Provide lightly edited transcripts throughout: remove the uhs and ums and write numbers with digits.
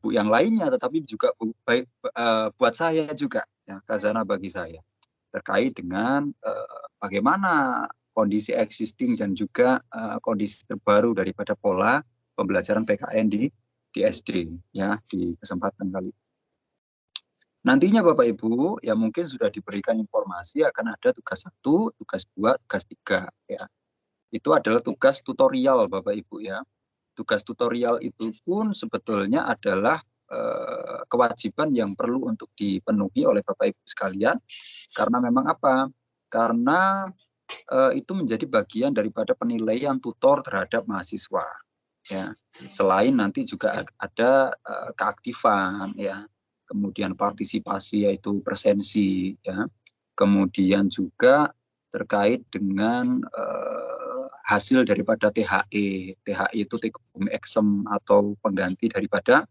buku yang lainnya, tetapi juga baik buat saya juga, ya, khazanah bagi saya terkait dengan bagaimana kondisi existing dan juga kondisi terbaru daripada pola pembelajaran PKN di SD, ya, di kesempatan kali. Nantinya Bapak Ibu ya mungkin sudah diberikan informasi akan ada tugas 1, tugas 2, tugas 3, ya. Itu adalah tugas tutorial Bapak Ibu, ya. Tugas tutorial itu pun sebetulnya adalah kewajiban yang perlu untuk dipenuhi oleh Bapak Ibu sekalian, karena memang apa? Karena itu menjadi bagian daripada penilaian tutor terhadap mahasiswa, ya. Selain nanti juga ada keaktifan, ya, kemudian partisipasi yaitu presensi, ya, kemudian juga terkait dengan hasil daripada THE. THE itu take home exam atau pengganti daripada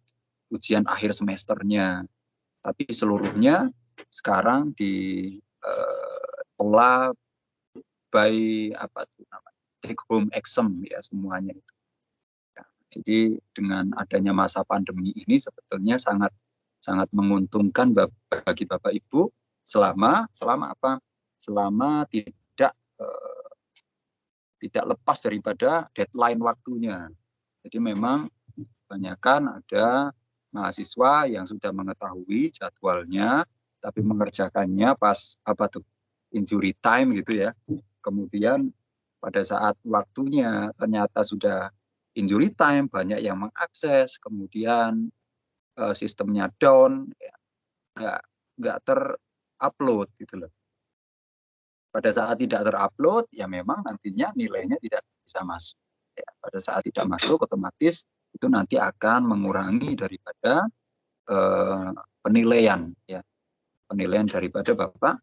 ujian akhir semesternya. Tapi seluruhnya sekarang diolah by apa tuh namanya, take home exam, ya, semuanya itu. Ya, jadi dengan adanya masa pandemi ini sebetulnya sangat sangat menguntungkan bagi Bapak Ibu selama apa? Selama tidak lepas daripada deadline waktunya. Jadi memang kebanyakan ada mahasiswa yang sudah mengetahui jadwalnya, tapi mengerjakannya pas apa tuh injury time gitu, ya. Kemudian pada saat waktunya ternyata sudah injury time, banyak yang mengakses, kemudian sistemnya down, ya, nggak terupload gitu loh. Pada saat tidak terupload, ya memang nantinya nilainya tidak bisa masuk. Ya, pada saat tidak masuk, otomatis itu nanti akan mengurangi daripada penilaian, ya, penilaian daripada Bapak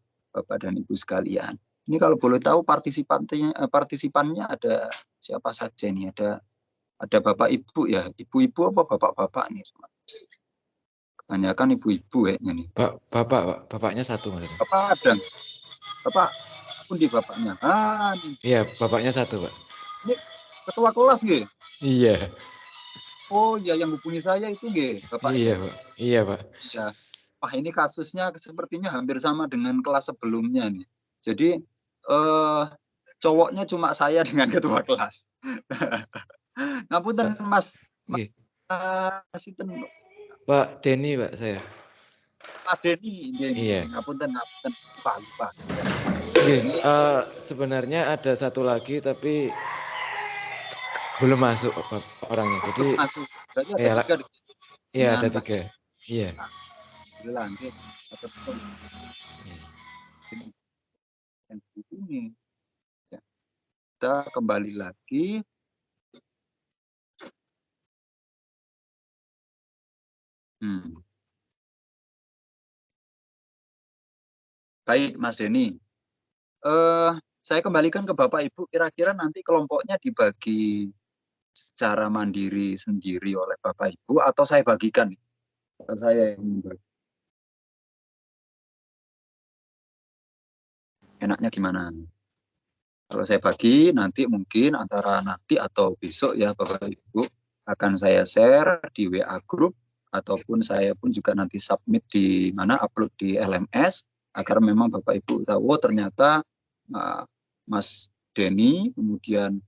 dan Ibu sekalian. Ini kalau boleh tahu partisipannya ada siapa saja nih? Ada Bapak Ibu, ya, ibu-ibu apa bapak-bapak nih? Kebanyakan ibu-ibu kayaknya nih. Bapaknya satu maksudnya. Bapak ada, Bapak pun di bapaknya. Nih. Iya, bapaknya satu, Pak. Ini ketua kelas gitu. Iya. Oh iya, yang hubungi saya itu Bapak Iya, itu. Pak. Iya, Pak. Iya. Wah, ini kasusnya sepertinya hampir sama dengan kelas sebelumnya nih. Jadi cowoknya cuma saya dengan ketua kelas. Ngapunten Mas. Iya. Sinten Pak Denny, Pak, saya. Mas Denny, Iya. ngapunten lupa. Ya. Sebenarnya ada satu lagi tapi belum masuk orangnya. Jadi Belum masuk. Berarti ada 3 di situ. Iya, Dengan ada Pak 3. Iya. Alhamdulillah, nggih. Betul. Yang ini. Ya. Kita kembali lagi. Baik, Mas Denny. Saya kembalikan ke Bapak Ibu, kira-kira nanti kelompoknya dibagi secara mandiri sendiri oleh Bapak Ibu atau saya bagikan? Atau saya yang membagi? Enaknya gimana? Kalau saya bagi nanti mungkin antara nanti atau besok, ya Bapak Ibu, akan saya share di WA group ataupun saya pun juga nanti submit di mana, upload di LMS agar memang Bapak Ibu tahu ternyata Mas Denny, kemudian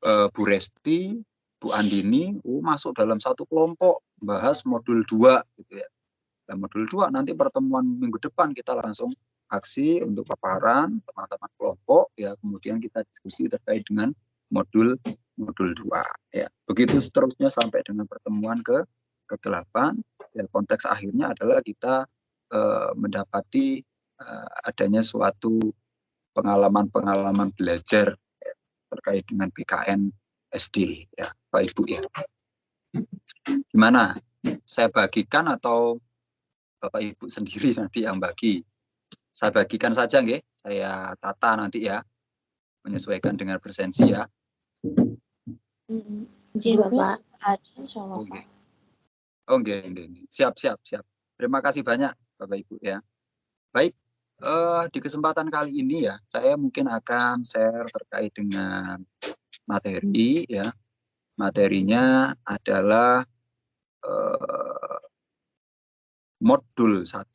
Bu Resti, Bu Andini masuk dalam satu kelompok bahas modul 2 gitu, ya. Dan modul 2 nanti pertemuan minggu depan kita langsung aksi untuk paparan teman-teman kelompok, ya, kemudian kita diskusi terkait dengan modul 2, ya. Begitu seterusnya sampai dengan pertemuan ke-8, ya, konteks akhirnya adalah kita mendapati adanya suatu pengalaman-pengalaman belajar, ya, terkait dengan PKN SD, ya Pak Ibu, ya. Gimana? Saya bagikan atau Bapak Ibu sendiri nanti yang bagi? Saya bagikan saja, nggih. Saya tata nanti, ya, menyesuaikan dengan presensi, ya. Bapak ada insyaallah. Oke. Oh, nggih. Siap. Terima kasih banyak Bapak Ibu, ya. Baik, di kesempatan kali ini, ya, saya mungkin akan share terkait dengan materi, ya. Materinya adalah modul 1.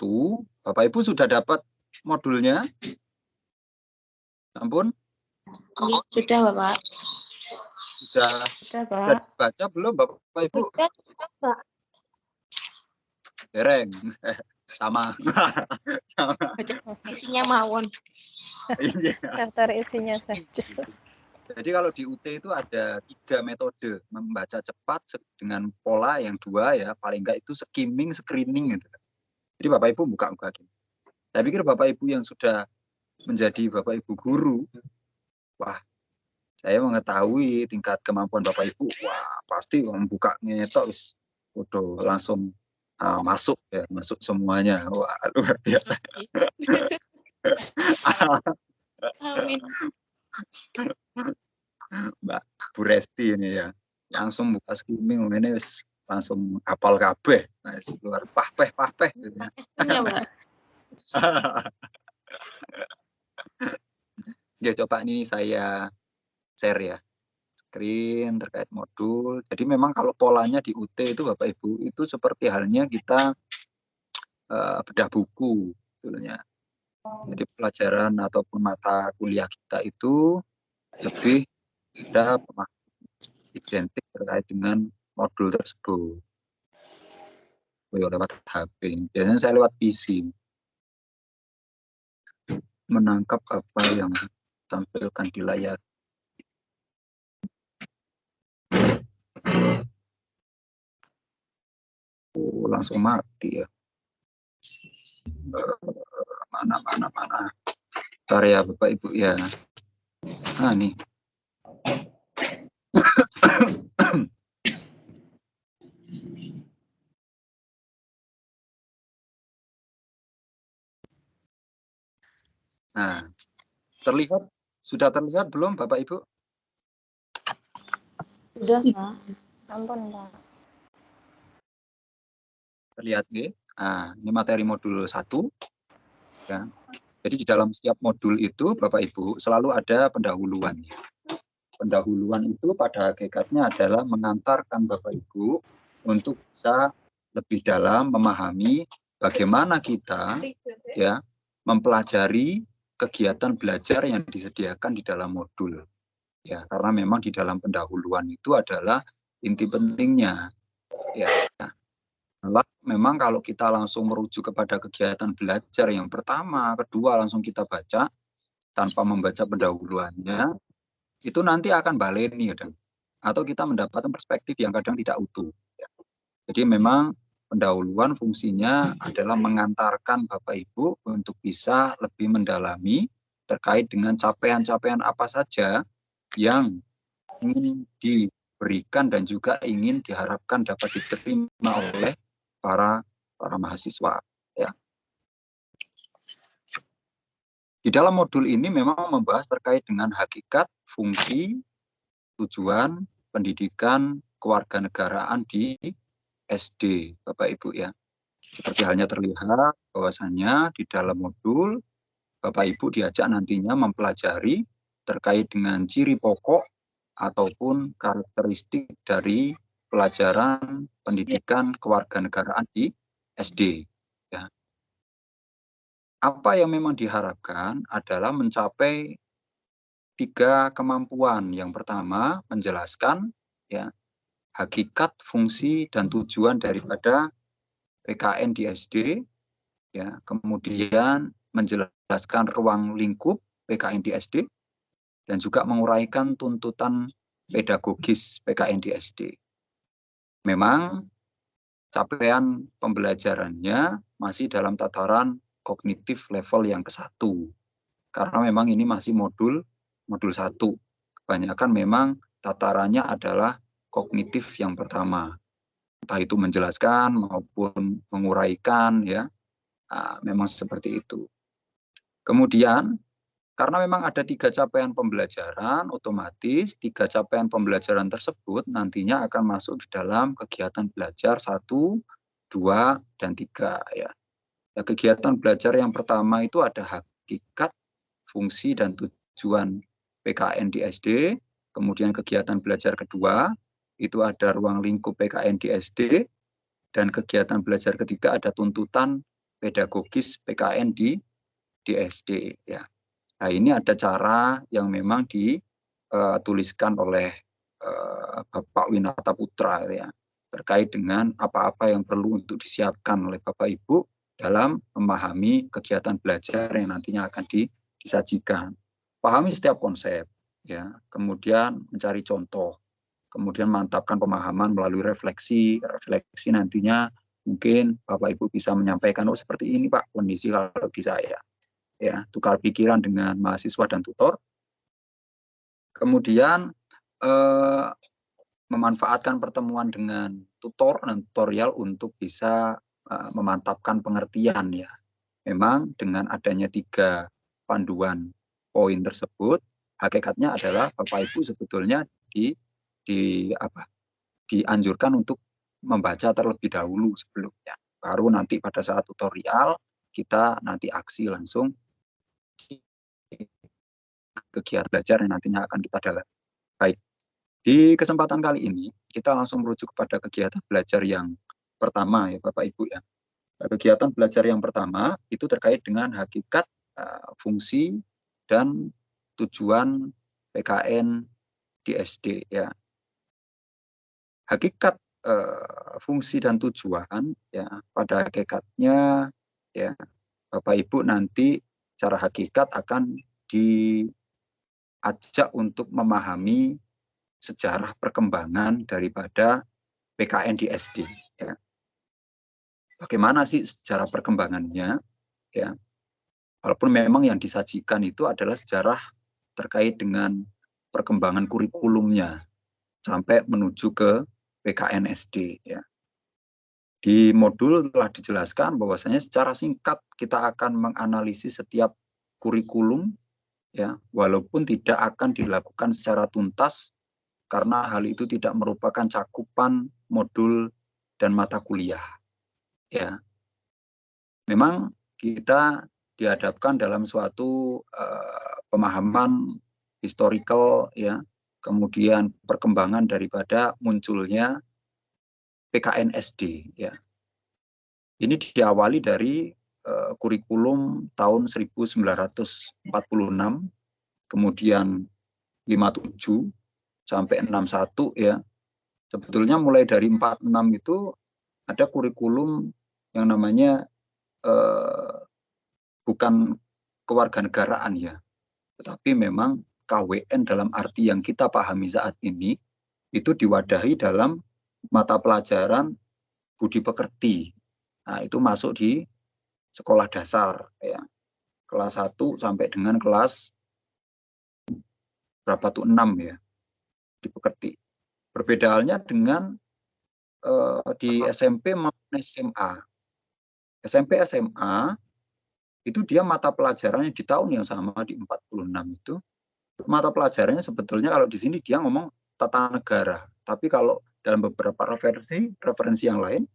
Bapak Ibu sudah dapat modulnya? Ampun? Sudah, Bapak. Sudah Pak. baca belum Bapak Ibu? Sudah, Pak. Dereng. Sama. Sama. Isinya mawon. Iya. Daftar isinya saja. Jadi kalau di UT itu ada 3 metode membaca cepat dengan pola yang 2 ya, paling enggak itu skimming, screening gitu. Jadi Bapak Ibu buka-buka gini. Saya pikir Bapak Ibu yang sudah menjadi Bapak Ibu guru, wah, saya mengetahui tingkat kemampuan Bapak Ibu, wah pasti membuka nyetok wis udah langsung masuk ya, masuk semuanya. Wah, luar biasa. Amin. Mbak Bu Resti ini ya, langsung buka skimming ini wis langsung hafal kabeh. Nah, luar pahpeh gitu ya. Pastinya, Mbak. Ya coba ini saya share ya screen terkait modul. Jadi memang kalau polanya di UT itu Bapak Ibu itu seperti halnya kita bedah buku sebetulnya. Jadi pelajaran ataupun mata kuliah kita itu lebih ada identik terkait dengan modul tersebut. Lewat HP. Biasanya saya lewat PC. Menangkap apa yang ditampilkan di layar. Oh, langsung mati ya. Mana. Bentar ya Bapak Ibu ya. Nah nih. Nah, sudah terlihat belum Bapak Ibu? Sudah, Pak. Ampun, Pak. Terlihat nggih. Nah, ini materi modul 1 ya. Jadi di dalam setiap modul itu Bapak Ibu selalu ada pendahuluan. Pendahuluan itu pada hakikatnya adalah mengantarkan Bapak Ibu untuk bisa lebih dalam memahami bagaimana kita ya mempelajari kegiatan belajar yang disediakan di dalam modul. Ya, karena memang di dalam pendahuluan itu adalah inti pentingnya. Ya. Memang kalau kita langsung merujuk kepada kegiatan belajar yang pertama, kedua langsung kita baca tanpa membaca pendahuluannya, itu nanti akan baleni kadang. Atau kita mendapatkan perspektif yang kadang tidak utuh. Ya. Jadi memang pendahuluan fungsinya adalah mengantarkan Bapak Ibu untuk bisa lebih mendalami terkait dengan capaian-capaian apa saja yang ingin diberikan dan juga ingin diharapkan dapat diterima oleh para mahasiswa. Ya. Di dalam modul ini memang membahas terkait dengan hakikat, fungsi, tujuan pendidikan kewarganegaraan di SD, Bapak Ibu ya. Seperti halnya terlihat bahwasannya di dalam modul Bapak Ibu diajak nantinya mempelajari terkait dengan ciri pokok ataupun karakteristik dari pelajaran pendidikan kewarganegaraan di SD. Ya. Apa yang memang diharapkan adalah mencapai 3 kemampuan. Yang pertama, menjelaskan ya hakikat, fungsi, dan tujuan daripada PKN di SD. Ya, kemudian menjelaskan ruang lingkup PKN di SD dan juga menguraikan tuntutan pedagogis PKN di SD. Memang capaian pembelajarannya masih dalam tataran kognitif level yang ke-1. Karena memang ini masih modul 1. Kebanyakan memang tatarannya adalah kognitif yang pertama. Entah itu menjelaskan maupun menguraikan ya. Memang seperti itu. Kemudian karena memang ada 3 capaian pembelajaran, otomatis 3 capaian pembelajaran tersebut nantinya akan masuk di dalam kegiatan belajar 1, 2, dan 3 ya. Nah, kegiatan belajar yang pertama itu ada hakikat, fungsi, dan tujuan PKN di SD. Kemudian kegiatan belajar kedua itu ada ruang lingkup PKN di SD. Dan kegiatan belajar ketiga ada tuntutan pedagogis PKN di SD ya. Nah, ini ada cara yang memang dituliskan oleh Bapak Winata Putra ya, terkait dengan apa-apa yang perlu untuk disiapkan oleh Bapak Ibu dalam memahami kegiatan belajar yang nantinya akan disajikan. Pahami setiap konsep ya, kemudian mencari contoh, kemudian mantapkan pemahaman melalui refleksi nantinya mungkin Bapak Ibu bisa menyampaikan, oh seperti ini Pak kondisi kalau di saya. Ya, tukar pikiran dengan mahasiswa dan tutor. Kemudian memanfaatkan pertemuan dengan tutor dan tutorial untuk bisa memantapkan pengertian ya. Memang dengan adanya 3 panduan poin tersebut, hakikatnya adalah Bapak Ibu sebetulnya dianjurkan untuk membaca terlebih dahulu sebelumnya. Baru nanti pada saat tutorial kita nanti aksi langsung kegiatan belajar yang nantinya akan kita dalami. Baik, di kesempatan kali ini kita langsung merujuk kepada kegiatan belajar yang pertama ya Bapak Ibu ya. Kegiatan belajar yang pertama itu terkait dengan hakikat, fungsi dan tujuan PKN di SD ya. Hakikat, fungsi dan tujuan ya, pada hakikatnya ya Bapak Ibu nanti secara hakikat akan diajak untuk memahami sejarah perkembangan daripada PKN di SD ya. Bagaimana sih sejarah perkembangannya ya. Walaupun memang yang disajikan itu adalah sejarah terkait dengan perkembangan kurikulumnya sampai menuju ke PKN SD ya. Di modul telah dijelaskan bahwasanya secara singkat kita akan menganalisis setiap kurikulum ya, walaupun tidak akan dilakukan secara tuntas karena hal itu tidak merupakan cakupan modul dan mata kuliah. Ya. Memang kita dihadapkan dalam suatu pemahaman historical ya, kemudian perkembangan daripada munculnya PKN SD ya. Ini diawali dari kurikulum tahun 1946, kemudian 57 sampai 61 ya. Sebetulnya mulai dari 46 itu ada kurikulum yang namanya bukan kewarganegaraan ya, tetapi memang KWN dalam arti yang kita pahami saat ini itu diwadahi dalam mata pelajaran budi pekerti. Nah, itu masuk di sekolah dasar ya. Kelas 1 sampai dengan kelas berapa tuh 6 ya. Di pekerti. Perbedaannya dengan di SMP maupun SMA. SMP SMA itu dia mata pelajarannya di tahun yang sama di 46 itu mata pelajarannya sebetulnya kalau di sini dia ngomong tata negara, tapi kalau dalam beberapa referensi yang lain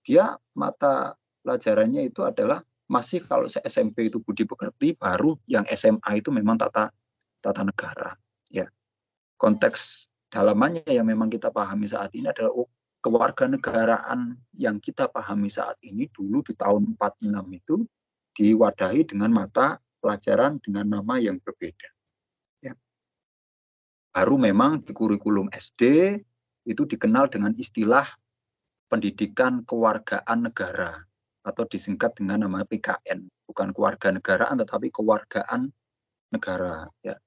dia mata pelajarannya itu adalah masih kalau SMP itu budi pekerti, baru yang SMA itu memang tata negara ya. Konteks dalamannya yang memang kita pahami saat ini adalah kewarganegaraan yang kita pahami saat ini dulu di tahun 46 itu diwadahi dengan mata pelajaran dengan nama yang berbeda. Ya. Baru memang di kurikulum SD itu dikenal dengan istilah pendidikan kewargaan negara atau disingkat dengan nama PKN, bukan kewarganegaraan tetapi kewargaan negara. Ya.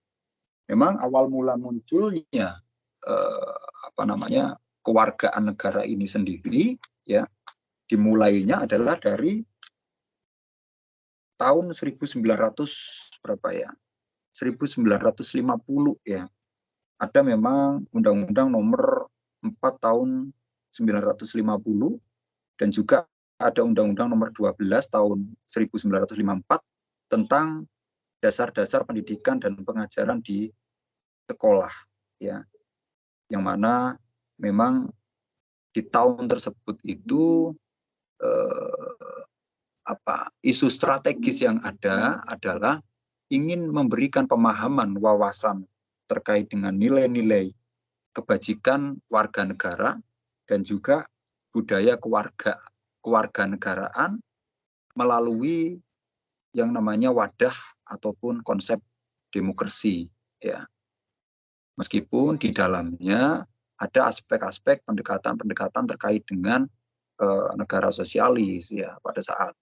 Memang awal mula munculnya kewargaan negara ini sendiri ya dimulainya adalah dari tahun 1900 berapa ya? 1950 ya. Ada memang Undang-Undang Nomor 4 tahun 1950 dan juga ada Undang-Undang Nomor 12 tahun 1954 tentang dasar-dasar pendidikan dan pengajaran di sekolah ya. Yang mana memang di tahun tersebut itu isu strategis yang ada adalah ingin memberikan pemahaman wawasan terkait dengan nilai-nilai kebajikan warga negara dan juga budaya kewarganegaraan melalui yang namanya wadah ataupun konsep demokrasi, ya. Meskipun di dalamnya ada aspek-aspek pendekatan-pendekatan terkait dengan negara sosialis, ya, pada saat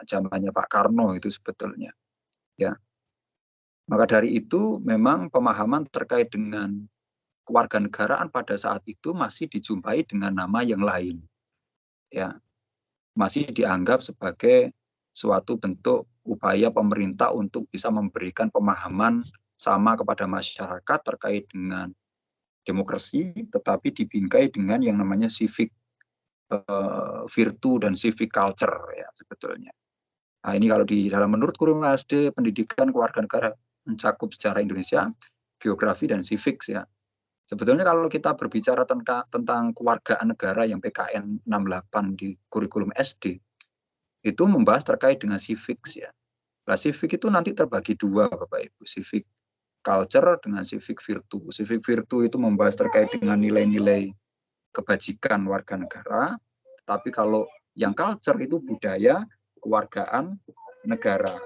zamannya Pak Karno itu sebetulnya, ya. Maka dari itu memang pemahaman terkait dengan kewarganegaraan pada saat itu masih dijumpai dengan nama yang lain, ya, masih dianggap sebagai suatu bentuk upaya pemerintah untuk bisa memberikan pemahaman sama kepada masyarakat terkait dengan demokrasi, tetapi dibingkai dengan yang namanya civic virtue dan civic culture, ya, sebetulnya. Nah, ini kalau di dalam menurut kurikulum SD pendidikan kewarganegaraan mencakup sejarah Indonesia, geografi dan civics, ya. Sebetulnya kalau kita berbicara tentang kewargaan negara yang PKN 68 di kurikulum SD, itu membahas terkait dengan civics, ya. Nah, civic itu nanti terbagi dua, Bapak Ibu, civic culture dengan civic virtue. Civic virtue itu membahas terkait dengan nilai-nilai kebajikan warga negara, tapi kalau yang culture itu budaya kewargaan negara.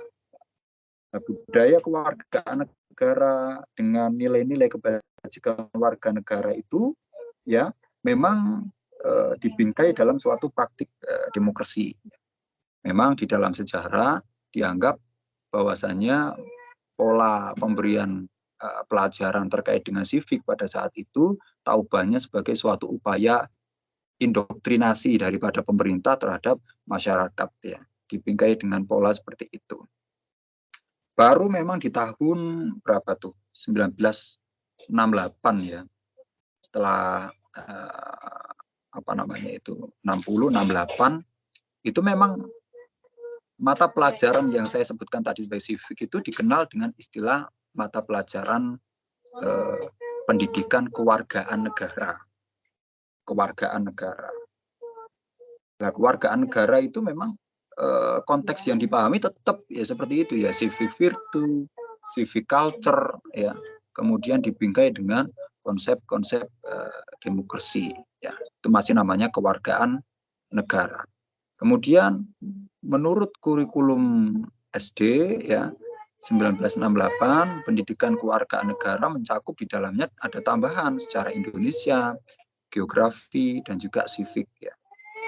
Nah, budaya kewargaan negara dengan nilai-nilai kebajikan warga negara itu, ya, memang dibingkai dalam suatu praktik demokrasi. Memang di dalam sejarah dianggap bahwasannya pola pemberian pelajaran terkait dengan civic pada saat itu taubahnya sebagai suatu upaya indoktrinasi daripada pemerintah terhadap masyarakat, ya, dibingkai dengan pola seperti itu. Baru memang di tahun berapa tuh, 1968, ya, setelah apa namanya itu 60 68 itu memang mata pelajaran yang saya sebutkan tadi sebagai civic itu dikenal dengan istilah mata pelajaran pendidikan kewargaan negara. Kewargaan negara. Nah, kewargaan negara itu memang konteks yang dipahami tetap ya seperti itu, ya, civic virtue, civic culture, ya. Kemudian dibingkai dengan konsep-konsep demokrasi, ya. Itu masih namanya kewargaan negara. Kemudian menurut kurikulum SD, ya, 1968 pendidikan kewargaan negara mencakup di dalamnya ada tambahan sejarah Indonesia, geografi dan juga civic, ya.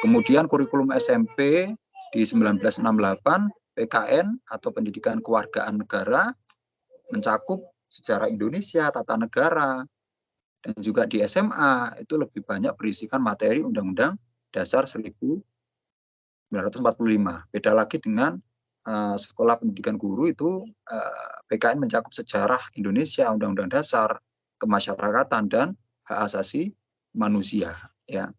Kemudian kurikulum SMP di 1968 PKN atau pendidikan kewargaan negara mencakup sejarah Indonesia, tata negara, dan juga di SMA itu lebih banyak berisikan materi Undang-Undang Dasar 1945. Beda lagi dengan sekolah pendidikan guru itu PKN mencakup sejarah Indonesia, Undang-Undang Dasar, kemasyarakatan dan hak asasi manusia, ya.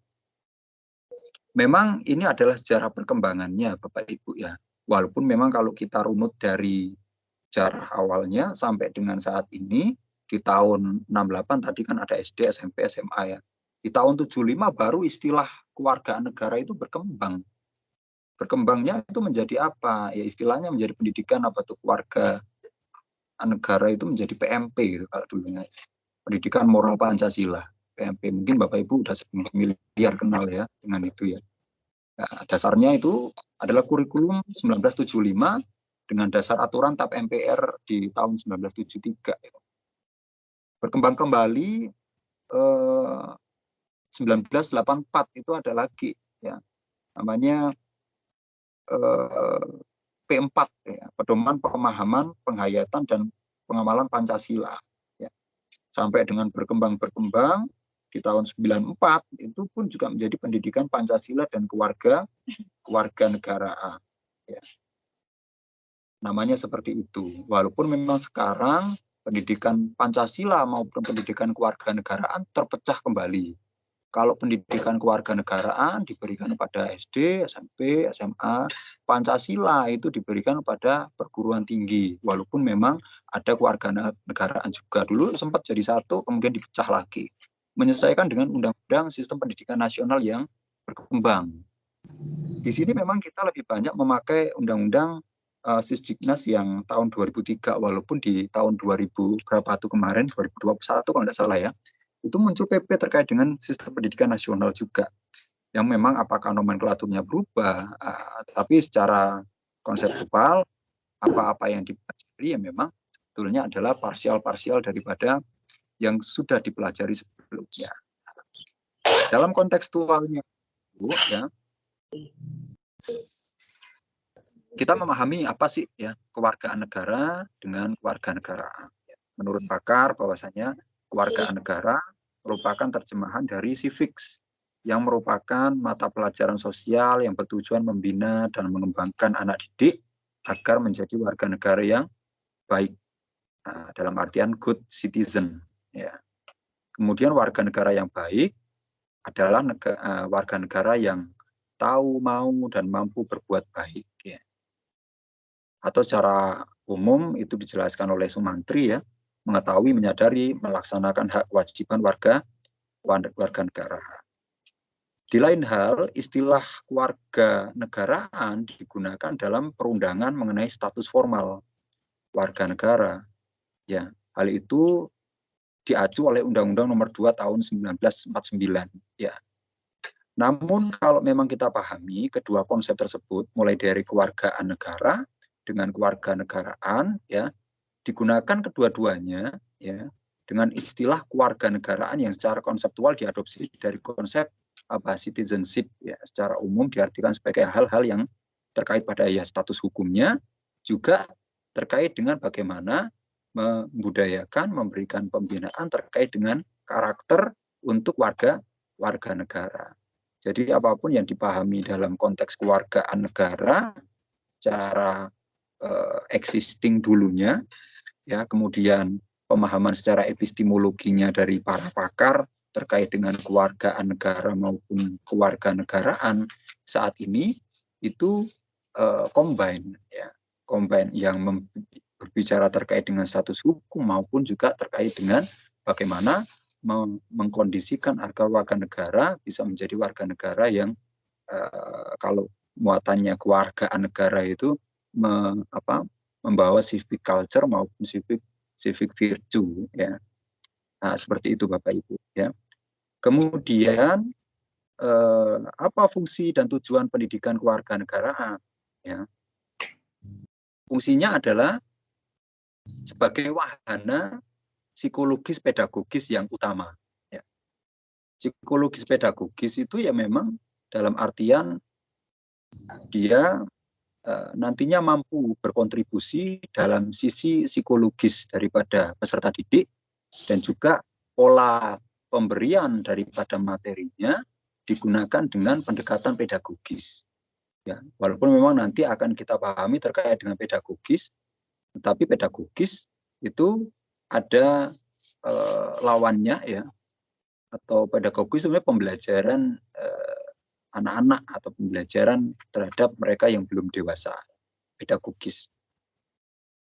Memang ini adalah sejarah perkembangannya, Bapak Ibu, ya. Walaupun memang kalau kita runut dari sejarah awalnya sampai dengan saat ini di tahun 68 tadi kan ada SD, SMP, SMA, ya. Di tahun 75 baru istilah kewargaan negara itu berkembang. Berkembangnya itu menjadi apa? Ya istilahnya menjadi pendidikan apa tuh kewarga negara itu menjadi PMP gitu kalau dulunya. Pendidikan moral Pancasila, PMP. Mungkin Bapak Ibu udah familiar kenal ya dengan itu, ya. Nah, dasarnya itu adalah kurikulum 1975 dengan dasar aturan TAP MPR di tahun 1973. Ya. Berkembang kembali 1984 itu ada lagi, ya, namanya P4, ya, pedoman pemahaman, penghayatan dan pengamalan Pancasila, ya. Sampai dengan berkembang di tahun 94 itu pun juga menjadi pendidikan Pancasila dan kewarganegaraan, ya. Namanya seperti itu. Walaupun memang sekarang pendidikan Pancasila maupun pendidikan kewarganegaraan terpecah kembali. Kalau pendidikan kewarganegaraan diberikan pada SD, SMP, SMA, Pancasila itu diberikan pada perguruan tinggi. Walaupun memang ada kewarganegaraan juga. Dulu sempat jadi satu, kemudian dipecah lagi. Menyesuaikan dengan undang-undang sistem pendidikan nasional yang berkembang. Di sini memang kita lebih banyak memakai undang-undang Sisdiknas yang tahun 2003, walaupun di tahun 2000 berapa tuh kemarin, 2021 kalau tidak salah, ya. Itu muncul PP terkait dengan sistem pendidikan nasional juga. yang memang apakah nomenklaturnya berubah, tapi secara konseptual apa-apa yang dipelajari ya memang sebetulnya adalah parsial-parsial daripada yang sudah dipelajari sebelumnya. Dalam kontekstualnya ya, kita memahami apa sih ya kewargaan negara dengan kewarganegaraan. Menurut pakar bahwasanya kewargaan negara merupakan terjemahan dari civics yang merupakan mata pelajaran sosial yang bertujuan membina dan mengembangkan anak didik agar menjadi warga negara yang baik, dalam artian good citizen. Ya. Kemudian warga negara yang baik adalah warga negara yang tahu, mau, dan mampu berbuat baik. Ya. Atau secara umum itu dijelaskan oleh Sumantri ya, mengetahui, menyadari, melaksanakan hak kewajiban warga negara. Di lain hal, istilah kewarga negaraan digunakan dalam perundangan mengenai status formal warga negara. Ya, hal itu diacu oleh Undang-Undang Nomor 2 Tahun 1949. Ya. Namun kalau memang kita pahami kedua konsep tersebut, mulai dari kewargaan negara dengan kewarganegaraan, ya, digunakan kedua-duanya, ya, dengan istilah kewarganegaraan yang secara konseptual diadopsi dari konsep citizenship, ya, secara umum diartikan sebagai hal-hal yang terkait pada ya status hukumnya, juga terkait dengan bagaimana membudayakan, memberikan pembinaan terkait dengan karakter untuk warga negara. Jadi apapun yang dipahami dalam konteks kewargaan negara secara existing dulunya, ya, kemudian pemahaman secara epistemologinya dari para pakar terkait dengan kewargaan negara maupun kewarganegaraan saat ini itu combine, ya, combine yang berbicara terkait dengan status hukum maupun juga terkait dengan bagaimana mengkondisikan agar warga negara bisa menjadi warga negara yang kalau muatannya kewargaan negara itu membawa civic culture maupun civic virtue, ya. Nah, seperti itu Bapak Ibu, ya. Kemudian apa fungsi dan tujuan pendidikan kewarganegaraan, ya. Fungsinya adalah sebagai wahana psikologis pedagogis yang utama, ya. Psikologis pedagogis itu ya memang dalam artian dia nantinya mampu berkontribusi dalam sisi psikologis daripada peserta didik dan juga pola pemberian daripada materinya digunakan dengan pendekatan pedagogis. Ya, walaupun memang nanti akan kita pahami terkait dengan pedagogis, tetapi pedagogis itu ada lawannya, ya, atau pedagogis sebenarnya pembelajaran anak-anak atau pembelajaran terhadap mereka yang belum dewasa, pedagogis.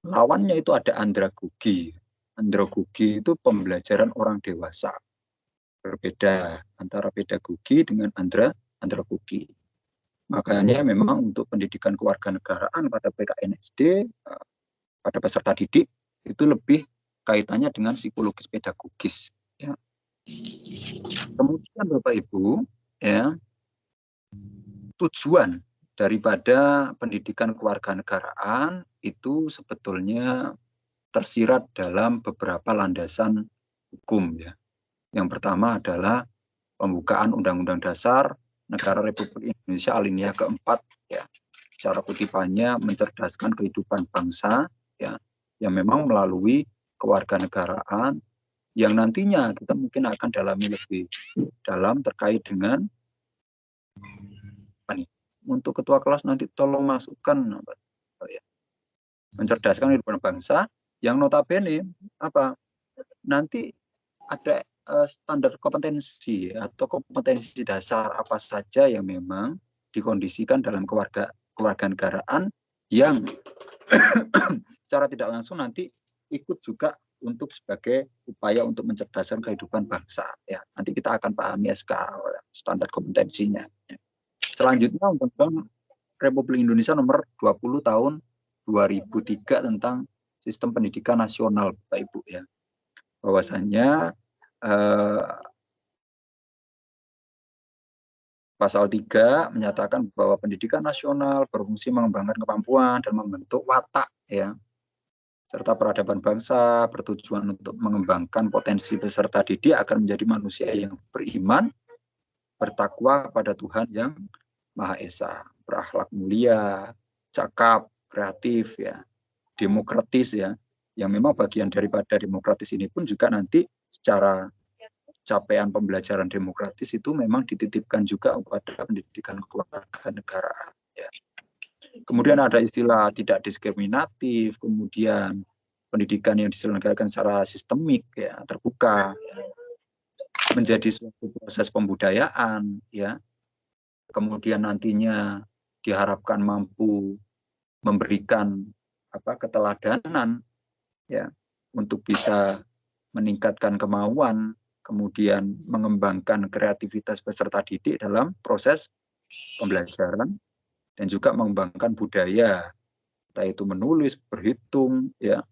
Lawannya itu ada andragogi. Andragogi itu pembelajaran orang dewasa. Berbeda antara pedagogi dengan andragogi. Makanya memang untuk pendidikan kewarganegaraan pada PKN SD, pada peserta didik, itu lebih kaitannya dengan psikologis pedagogis. Ya. Kemudian Bapak Ibu, ya, tujuan daripada pendidikan kewarganegaraan itu sebetulnya tersirat dalam beberapa landasan hukum, ya. Yang pertama adalah pembukaan Undang-Undang Dasar Negara Republik Indonesia alinea keempat, ya. Secara kutipannya mencerdaskan kehidupan bangsa, ya, yang memang melalui kewarganegaraan yang nantinya kita mungkin akan dalami lebih dalam terkait dengan untuk ketua kelas nanti tolong masukkan ya, mencerdaskan kehidupan bangsa yang notabene nanti ada standar kompetensi atau kompetensi dasar apa saja yang memang dikondisikan dalam kewarganegaraan yang secara tidak langsung nanti ikut juga untuk sebagai upaya untuk mencerdaskan kehidupan bangsa, ya. Nanti kita akan pahami SK standar kompetensinya, ya. Selanjutnya Undang-Undang Republik Indonesia Nomor 20 Tahun 2003 tentang Sistem Pendidikan Nasional, Bapak Ibu, ya. Bahwasannya Pasal 3 menyatakan bahwa pendidikan nasional berfungsi mengembangkan kemampuan dan membentuk watak ya, serta peradaban bangsa, bertujuan untuk mengembangkan potensi peserta didik agar menjadi manusia yang beriman, bertakwa kepada Tuhan yang Maha Esa, berakhlak mulia, cakap, kreatif ya, demokratis ya. Yang memang bagian daripada demokratis ini pun juga nanti secara capaian pembelajaran demokratis itu memang dititipkan juga kepada pendidikan kewarganegaraan. Ya. Kemudian ada istilah tidak diskriminatif, kemudian pendidikan yang diselenggarakan secara sistemik, ya, terbuka, menjadi suatu proses pembudayaan, ya. Kemudian nantinya diharapkan mampu memberikan keteladanan, ya, untuk bisa meningkatkan kemauan, kemudian mengembangkan kreativitas peserta didik dalam proses pembelajaran dan juga mengembangkan budaya, entah itu menulis, berhitung, ya.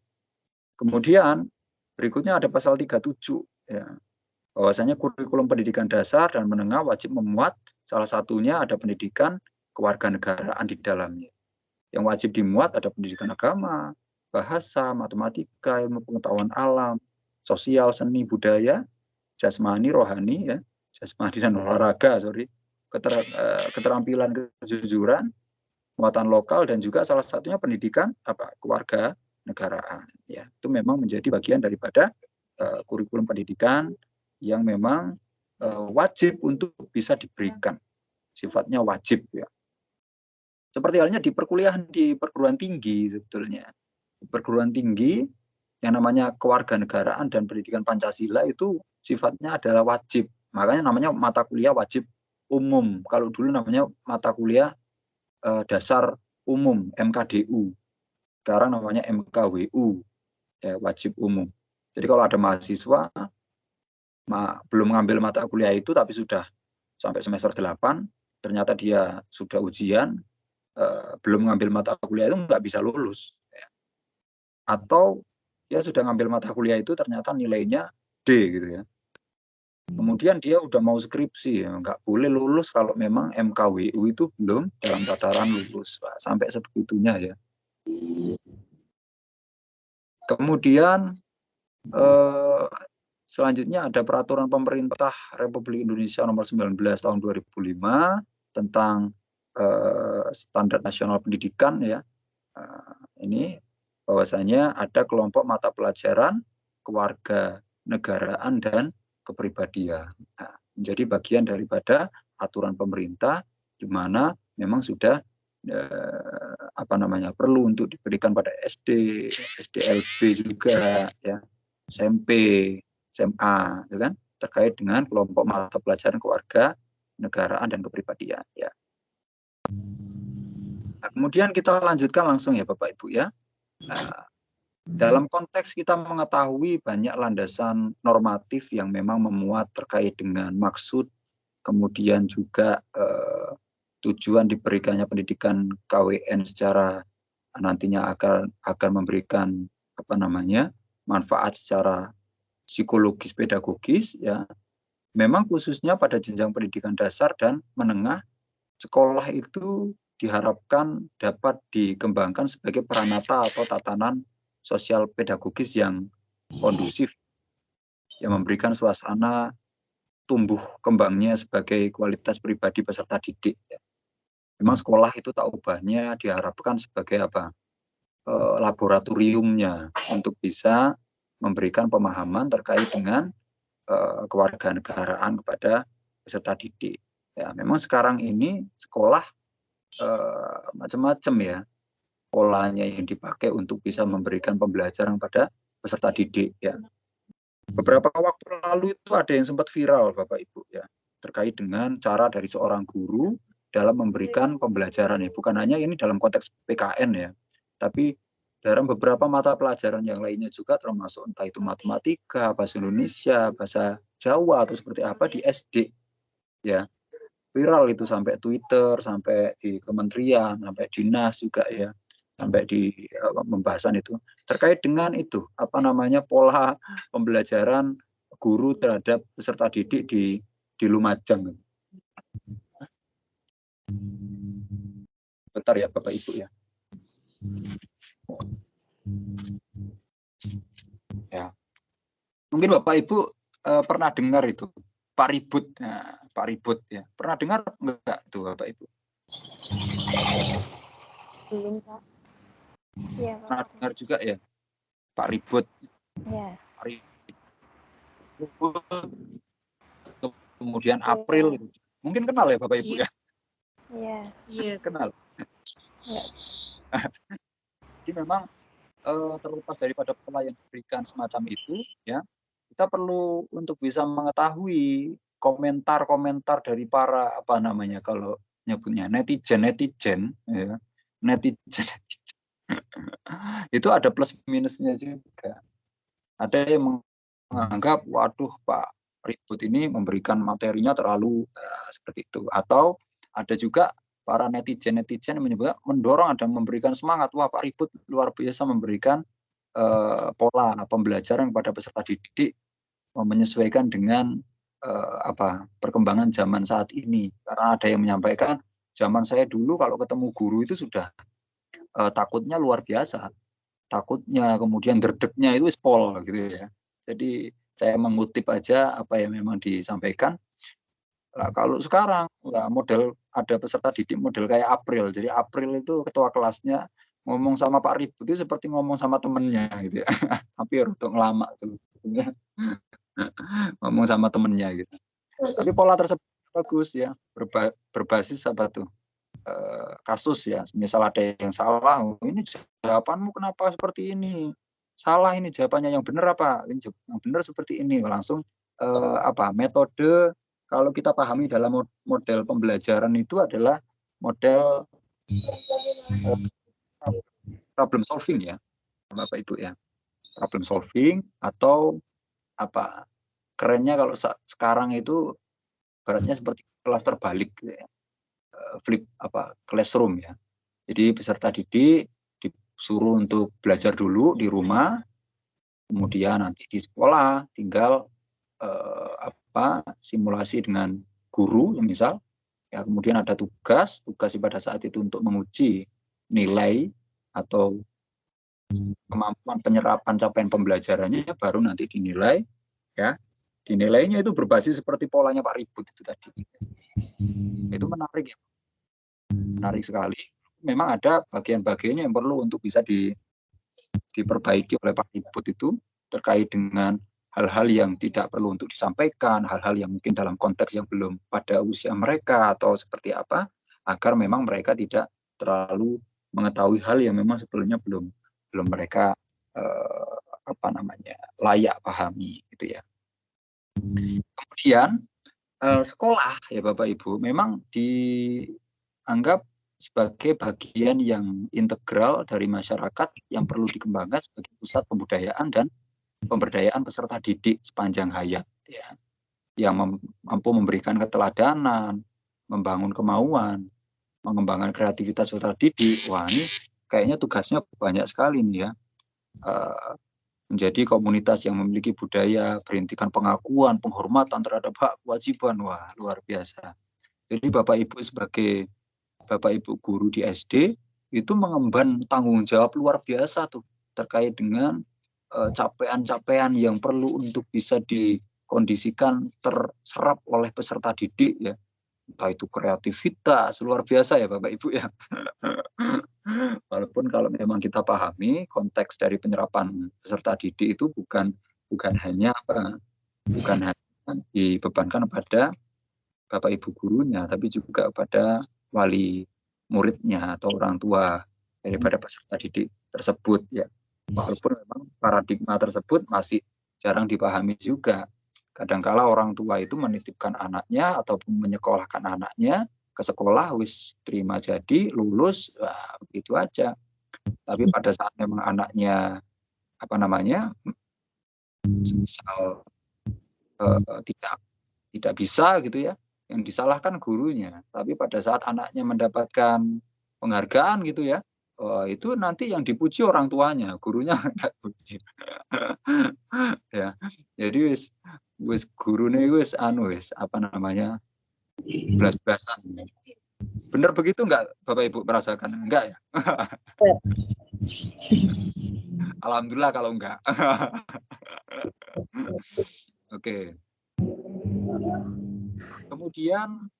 Kemudian berikutnya ada pasal 37, ya, bahwasanya kurikulum pendidikan dasar dan menengah wajib memuat salah satunya ada pendidikan kewarganegaraan di dalamnya. Yang wajib dimuat ada pendidikan agama, bahasa, matematika, ilmu pengetahuan alam, sosial, seni, budaya, jasmani, rohani, ya, jasmani dan olahraga, keterampilan, kejujuran, muatan lokal, dan juga salah satunya pendidikan kewarganegaraan. Ya, itu memang menjadi bagian daripada kurikulum pendidikan yang memang wajib untuk bisa diberikan, sifatnya wajib ya. Seperti halnya di perkuliahan di perguruan tinggi sebetulnya. Di perguruan tinggi yang namanya kewarganegaraan dan pendidikan Pancasila itu sifatnya adalah wajib. Makanya namanya mata kuliah wajib umum. Kalau dulu namanya mata kuliah dasar umum, MKDU. Sekarang namanya MKWU, ya, wajib umum. Jadi kalau ada mahasiswa belum mengambil mata kuliah itu tapi sudah sampai semester 8, ternyata dia sudah ujian, belum mengambil mata kuliah itu nggak bisa lulus. Ya. Atau dia sudah ngambil mata kuliah itu ternyata nilainya D gitu ya. Kemudian dia udah mau skripsi, ya, nggak boleh lulus kalau memang MKWU itu belum dalam tataran lulus. Pak. Sampai sebegitunya ya. Kemudian selanjutnya ada peraturan pemerintah Republik Indonesia nomor 19 tahun 2005 tentang standar nasional pendidikan ya. Ini bahwasanya ada kelompok mata pelajaran kewarganegaraan dan kepribadian. Nah, menjadi bagian daripada aturan pemerintah di mana memang sudah perlu untuk diberikan pada SD, SDLB juga ya, SMP, SMA, gitu kan, terkait dengan kelompok mata pelajaran kewarganegaraan dan kepribadian ya. Nah, kemudian kita lanjutkan langsung ya Bapak Ibu ya. Nah, dalam konteks kita mengetahui banyak landasan normatif yang memang memuat terkait dengan maksud, kemudian juga tujuan diberikannya pendidikan KWN secara nantinya agar memberikan manfaat secara psikologis pedagogis ya. Memang khususnya pada jenjang pendidikan dasar dan menengah, sekolah itu diharapkan dapat dikembangkan sebagai peranata atau tatanan sosial pedagogis yang kondusif, yang memberikan suasana tumbuh kembangnya sebagai kualitas pribadi peserta didik. Memang sekolah itu tak ubahnya diharapkan sebagai laboratoriumnya untuk bisa memberikan pemahaman terkait dengan kewarganegaraan kepada peserta didik. Ya, memang sekarang ini sekolah macam-macam ya polanya yang dipakai untuk bisa memberikan pembelajaran pada peserta didik ya. Beberapa waktu lalu itu ada yang sempat viral Bapak Ibu ya, terkait dengan cara dari seorang guru dalam memberikan pembelajaran ya, bukan hanya ini dalam konteks PKN ya, tapi dalam beberapa mata pelajaran yang lainnya juga, termasuk entah itu matematika, bahasa Indonesia, bahasa Jawa atau seperti apa di SD ya. Viral itu sampai Twitter, sampai di kementerian, sampai dinas juga ya, sampai di pembahasan itu terkait dengan itu pola pembelajaran guru terhadap peserta didik di Lumajang. Bentar ya Bapak Ibu ya. Ya. Mungkin Bapak Ibu pernah dengar itu Pak Ribut. Nah, Pak Ribut ya. Pernah dengar enggak itu Bapak Ibu? Belum, Pak. Iya, Pernah Pak. dengar juga ya Pak Ribut. Iya. Pak Ribut. Kemudian April itu. Mungkin kenal ya Bapak Ibu ya? Iya. Iya. Kenal. Iya. Jadi memang terlepas daripada pelayan berikan semacam itu ya, kita perlu untuk bisa mengetahui komentar-komentar dari para apa namanya kalau nyebutnya netizen ya. Netizen itu ada plus minusnya juga. Ada yang menganggap waduh Pak Ribut ini memberikan materinya terlalu seperti itu, atau ada juga para netizen menyebut mendorong dan memberikan semangat, wah Pak Ribut luar biasa memberikan pola pembelajaran kepada peserta didik menyesuaikan dengan perkembangan zaman saat ini. Karena ada yang menyampaikan zaman saya dulu kalau ketemu guru itu sudah takutnya luar biasa, takutnya kemudian derdeknya itu pol gitu ya. Jadi saya mengutip aja apa yang memang disampaikan. Nah, kalau sekarang model ada peserta didik model kayak April. Jadi April itu ketua kelasnya ngomong sama Pak Ribut itu seperti ngomong sama temennya gitu ya. Tapi untuk ngelama sebetulnya ngomong sama temennya gitu. Tapi pola tersebut bagus ya, berbasis apa tuh kasus ya. Misal ada yang salah, oh, ini jawabanmu kenapa seperti ini? Salah ini jawabannya, yang benar apa? Yang benar seperti ini. Langsung metode kalau kita pahami dalam model pembelajaran itu adalah model problem solving ya, Bapak Ibu ya. Problem solving atau apa kerennya kalau sekarang itu baratnya seperti kelas terbalik gitu ya. Flip classroom ya. Jadi peserta didik disuruh untuk belajar dulu di rumah, kemudian nanti di sekolah tinggal simulasi dengan guru misal ya, kemudian ada tugas pada saat itu untuk menguji nilai atau kemampuan penyerapan capaian pembelajarannya, baru nanti dinilai ya. Dinilainya itu berbasis seperti polanya Pak Ribut itu tadi. Itu menarik ya. Menarik sekali. Memang ada bagian-bagiannya yang perlu untuk bisa diperbaiki oleh Pak Ribut itu terkait dengan hal-hal yang tidak perlu untuk disampaikan, hal-hal yang mungkin dalam konteks yang belum pada usia mereka atau seperti apa, agar memang mereka tidak terlalu mengetahui hal yang memang sebelumnya belum mereka layak pahami gitu ya. Kemudian sekolah ya Bapak Ibu memang dianggap sebagai bagian yang integral dari masyarakat yang perlu dikembangkan sebagai pusat pembudayaan dan pemberdayaan peserta didik sepanjang hayat ya, yang mampu memberikan keteladanan, membangun kemauan, mengembangkan kreativitas peserta didik. Wah, ini kayaknya tugasnya banyak sekali nih ya. Menjadi komunitas yang memiliki budaya, berintikan pengakuan, penghormatan terhadap hak kewajiban. Wah, luar biasa. Jadi Bapak Ibu sebagai Bapak Ibu guru di SD itu mengemban tanggung jawab luar biasa tuh terkait dengan capaian-capaian yang perlu untuk bisa dikondisikan terserap oleh peserta didik ya. Entah itu kreativitas luar biasa ya Bapak Ibu ya. Walaupun kalau memang kita pahami konteks dari penyerapan peserta didik itu bukan hanya dibebankan pada Bapak Ibu gurunya, tapi juga pada wali muridnya atau orang tua daripada peserta didik tersebut ya. Walaupun memang paradigma tersebut masih jarang dipahami juga. Kadangkala orang tua itu menitipkan anaknya ataupun menyekolahkan anaknya ke sekolah, wis terima jadi, lulus, wah, begitu aja. Tapi pada saat memang anaknya misal tidak bisa gitu ya, yang disalahkan gurunya. Tapi pada saat anaknya mendapatkan penghargaan gitu ya, itu nanti yang dipuji orang tuanya, gurunya enggak puji. Ya. Jadi wis gurune wis belas-belasan Benar begitu enggak Bapak Ibu merasakan? Enggak ya? Alhamdulillah kalau enggak. Oke. Kemudian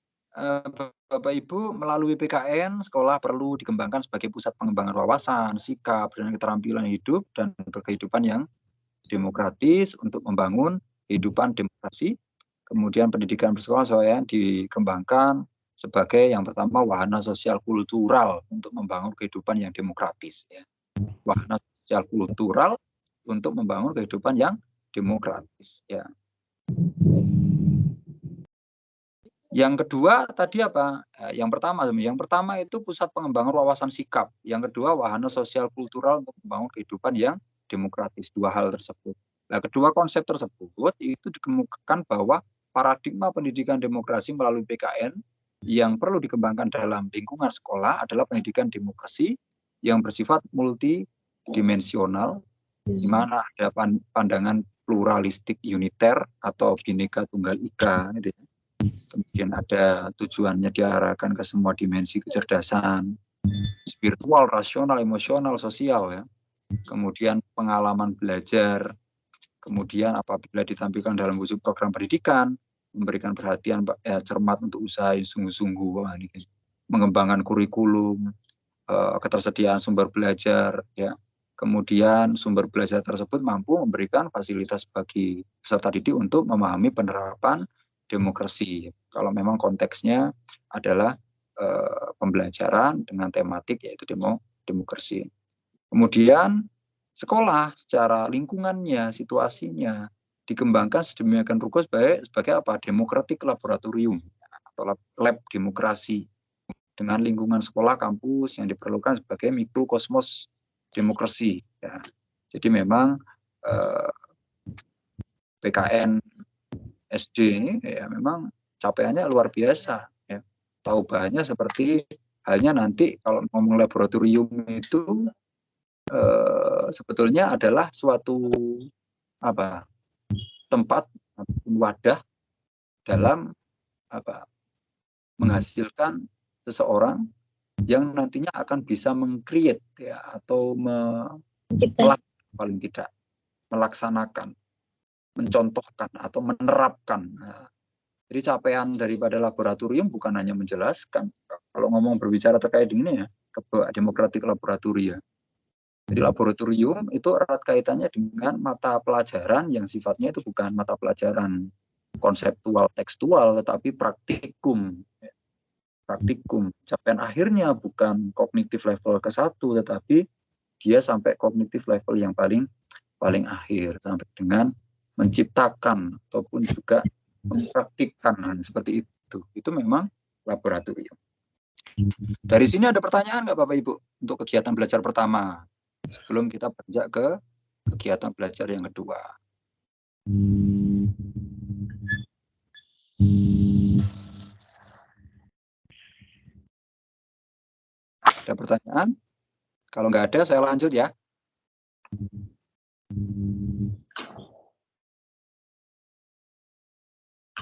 Bapak Ibu melalui PKN sekolah perlu dikembangkan sebagai pusat pengembangan wawasan, sikap, dan keterampilan hidup dan berkehidupan yang demokratis untuk membangun kehidupan demokrasi. Kemudian pendidikan bersekolah saya dikembangkan sebagai yang pertama wahana sosial kultural untuk membangun kehidupan yang demokratis. Ya. Wahana sosial kultural untuk membangun kehidupan yang demokratis. Ya. Yang kedua tadi apa? Yang pertama itu pusat pengembangan wawasan sikap. Yang kedua wahana sosial kultural untuk membangun kehidupan yang demokratis. Dua hal tersebut. Nah, kedua konsep tersebut itu dikemukakan bahwa paradigma pendidikan demokrasi melalui PKN yang perlu dikembangkan dalam lingkungan sekolah adalah pendidikan demokrasi yang bersifat multidimensional, di mana ada pandangan pluralistik uniter atau Bhinneka Tunggal Ika, gitu ya. Kemudian ada tujuannya diarahkan ke semua dimensi kecerdasan, spiritual, rasional, emosional, sosial ya. Kemudian pengalaman belajar, kemudian apabila ditampilkan dalam wujud program pendidikan, memberikan perhatian cermat untuk usaha yang sungguh-sungguh, mengembangkan kurikulum, ketersediaan sumber belajar, ya. Kemudian sumber belajar tersebut mampu memberikan fasilitas bagi peserta didik untuk memahami penerapan demokrasi. Kalau memang konteksnya adalah pembelajaran dengan tematik yaitu demokrasi. Kemudian sekolah secara lingkungannya, situasinya dikembangkan sedemikian rupa sebagai apa? Democratic laboratorium atau lab demokrasi dengan lingkungan sekolah kampus yang diperlukan sebagai mikrokosmos demokrasi. Ya. Jadi memang PKN SD ya memang capaiannya luar biasa. Ya. Tahu bahannya seperti halnya nanti kalau ngomong laboratorium itu sebetulnya adalah suatu tempat wadah dalam menghasilkan seseorang yang nantinya akan bisa meng-create ya, atau paling tidak melaksanakan, mencontohkan atau menerapkan. Nah, jadi capaian daripada laboratorium bukan hanya menjelaskan. Kalau ngomong berbicara terkait dengan ya demokratik laboratorium. Jadi laboratorium itu erat kaitannya dengan mata pelajaran yang sifatnya itu bukan mata pelajaran konseptual tekstual tetapi praktikum. Praktikum. Capaian akhirnya bukan kognitif level ke-1 tetapi dia sampai kognitif level yang paling akhir sampai dengan menciptakan ataupun juga mempraktikkan seperti itu. Itu memang laboratorium. Dari sini ada pertanyaan nggak Bapak Ibu untuk kegiatan belajar pertama sebelum kita beranjak ke kegiatan belajar yang kedua? Ada pertanyaan? Kalau nggak ada, saya lanjut ya.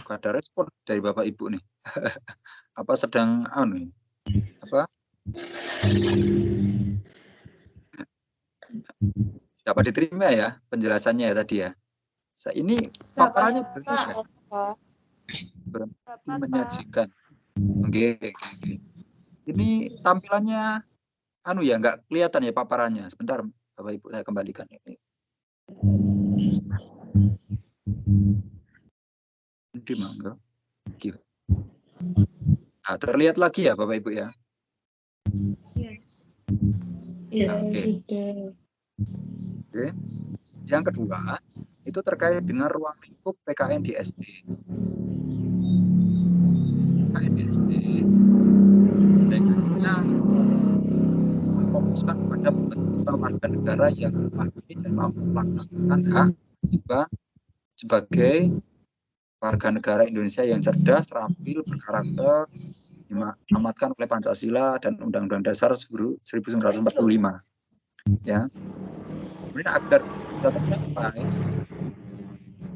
Gak ada respon dari Bapak Ibu nih. Apa sedang dapat diterima ya penjelasannya ya tadi ya. Saya ini paparannya berarti menyajikan. Oke. Ini tampilannya ya nggak kelihatan ya paparannya. Sebentar Bapak Ibu saya kembalikan ini. Di mangga. Nah, terlihat lagi ya Bapak Ibu ya. Iya, sudah. Oke. Yang kedua, itu terkait dengan ruang lingkup PKN di SD. PKN di SD, mereka memfokuskan pada pembentukan warga negara yang memahami dan mampu melaksanakan hak kewajiban sebagai warga negara Indonesia yang cerdas, terampil, berkarakter, diamanatkan oleh Pancasila dan Undang-Undang Dasar 1945. Ya. Kemudian agar bisa tercapai,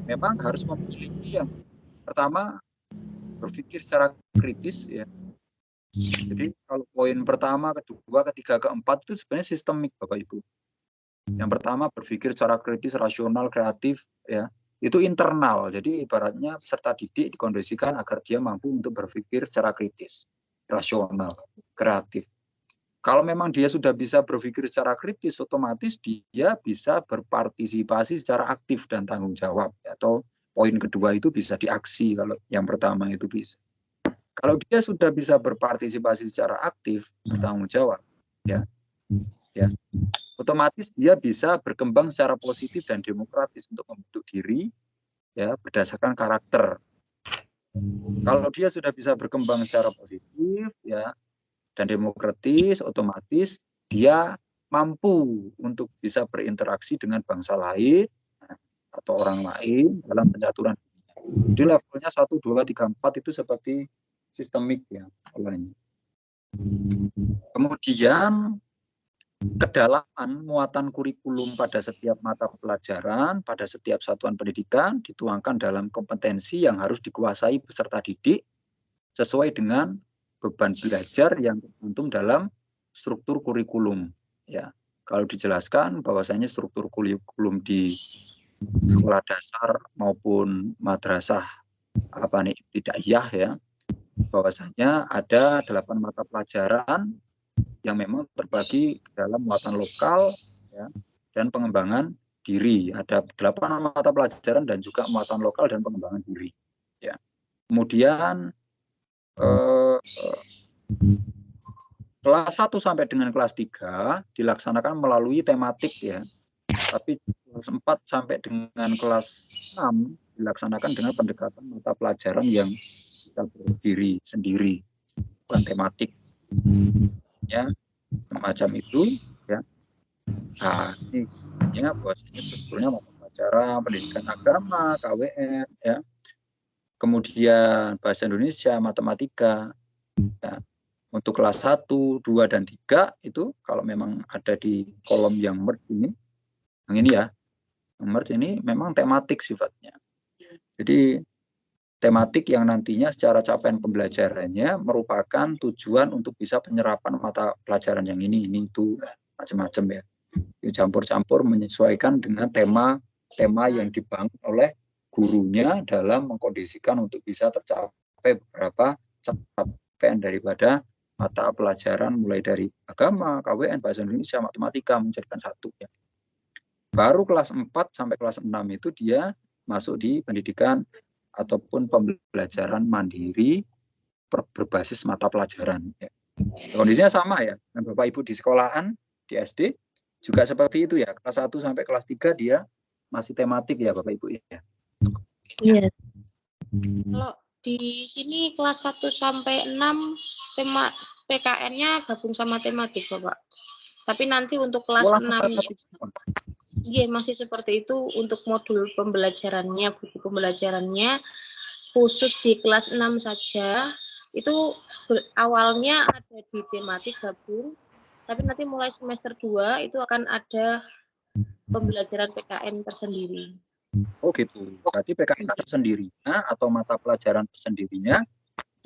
memang harus memiliki yang pertama berpikir secara kritis ya, Jadi kalau poin pertama, kedua, ketiga, keempat itu sebenarnya sistemik Bapak Ibu. Yang pertama berpikir secara kritis, rasional, kreatif, ya itu internal. Jadi ibaratnya peserta didik dikondisikan agar dia mampu untuk berpikir secara kritis, rasional, kreatif. Kalau memang dia sudah bisa berpikir secara kritis, otomatis dia bisa berpartisipasi secara aktif dan tanggung jawab. Atau poin kedua itu bisa diaksi, kalau yang pertama itu bisa. Kalau dia sudah bisa berpartisipasi secara aktif, bertanggung jawab, ya, otomatis dia bisa berkembang secara positif dan demokratis untuk membentuk diri, ya, berdasarkan karakter. Kalau dia sudah bisa berkembang secara positif, ya, dan demokratis, otomatis dia mampu untuk bisa berinteraksi dengan bangsa lain atau orang lain dalam penyaturan. Jadi levelnya 1, 2, 3, 4 itu seperti sistemik ya polanya. Kemudian kedalaman muatan kurikulum pada setiap mata pelajaran, pada setiap satuan pendidikan dituangkan dalam kompetensi yang harus dikuasai peserta didik sesuai dengan beban belajar yang tercantum dalam struktur kurikulum. Ya, kalau dijelaskan bahwasanya struktur kurikulum di sekolah dasar maupun madrasah ibtidaiyah ya, bahwasanya ada 8 mata pelajaran yang memang terbagi dalam muatan lokal ya, dan pengembangan diri. Ada 8 mata pelajaran dan juga muatan lokal dan pengembangan diri. Ya. Kemudian kelas 1 sampai dengan kelas 3 dilaksanakan melalui tematik ya. Tapi kelas 4 sampai dengan kelas 6 dilaksanakan dengan pendekatan mata pelajaran yang kita berdiri sendiri, bukan tematik. Ya, semacam itu ya. Nah, ini ya bahwasanya sebetulnya mata pelajaran pendidikan agama, KWN ya. Kemudian bahasa Indonesia, matematika. Ya. Untuk kelas 1, 2 dan 3 itu kalau memang ada di kolom yang merge ini. Yang ini ya. Yang merge ini memang tematik sifatnya. Jadi tematik yang nantinya secara capaian pembelajarannya merupakan tujuan untuk bisa penyerapan mata pelajaran yang ini itu macam-macam ya. Campur-campur menyesuaikan dengan tema yang dibangun oleh gurunya dalam mengkondisikan untuk bisa tercapai beberapa capaian daripada mata pelajaran mulai dari agama, KWN, bahasa Indonesia, matematika menjadikan satu ya. Baru kelas 4 sampai kelas 6 itu dia masuk di pendidikan ataupun pembelajaran mandiri berbasis mata pelajaran. Ya. Kondisinya sama ya, dan Bapak Ibu di sekolahan, di SD, juga seperti itu ya. Kelas 1 sampai kelas 3 dia masih tematik ya Bapak Ibu ya. Iya. Kalau di sini kelas 1 sampai 6 tema PKN-nya gabung sama tematik Bapak. Tapi nanti untuk kelas 6 iya masih seperti itu untuk modul pembelajarannya, buku pembelajarannya khusus di kelas 6 saja. Itu awalnya ada di tematik gabung, tapi nanti mulai semester 2 itu akan ada pembelajaran PKN tersendiri. Oh gitu, berarti PKN tersendirinya atau mata pelajaran tersendirinya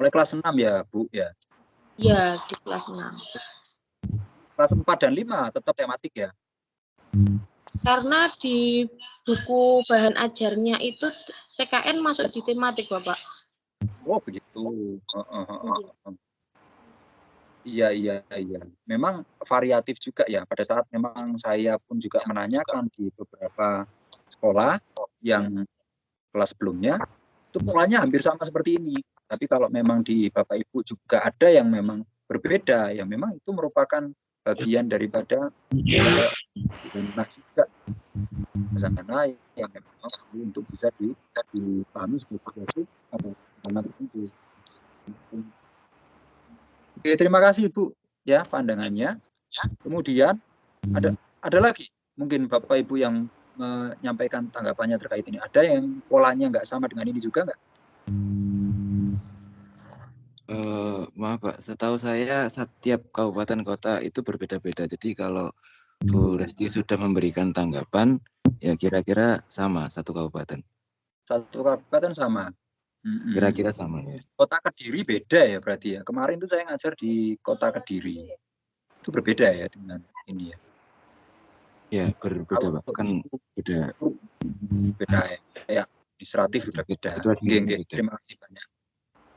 mulai kelas 6 ya Bu ya? Ya, di kelas 6. Kelas 4 dan 5 tetap tematik ya? Karena di buku bahan ajarnya itu PKN masuk di tematik Bapak. Oh begitu. Iya. Memang variatif juga ya. Pada saat memang saya pun juga menanyakan di beberapa sekolah yang kelas sebelumnya, itu polanya hampir sama seperti ini. Tapi kalau memang di Bapak Ibu juga ada yang memang berbeda, ya memang itu merupakan bagian daripada nah juga sana yang memang perlu untuk bisa dipahami sebagai itu atau tertentu. Oke, terima kasih Bu ya pandangannya. Kemudian ada lagi mungkin Bapak Ibu yang menyampaikan tanggapannya terkait ini. Ada yang polanya nggak sama dengan ini juga nggak? Maaf Pak, setahu saya setiap kabupaten kota itu berbeda-beda. Jadi kalau Bu Resti sudah memberikan tanggapan, ya kira-kira sama satu kabupaten. Satu kabupaten sama. Kira-kira sama ya. Kota Kediri beda ya berarti ya. Kemarin tuh saya ngajar di Kota Kediri. Itu berbeda ya dengan ini ya. Ya, berbeda Pak. Kan beda. Beda ya. Administratif sudah beda. Beda. Terima kasih banyak.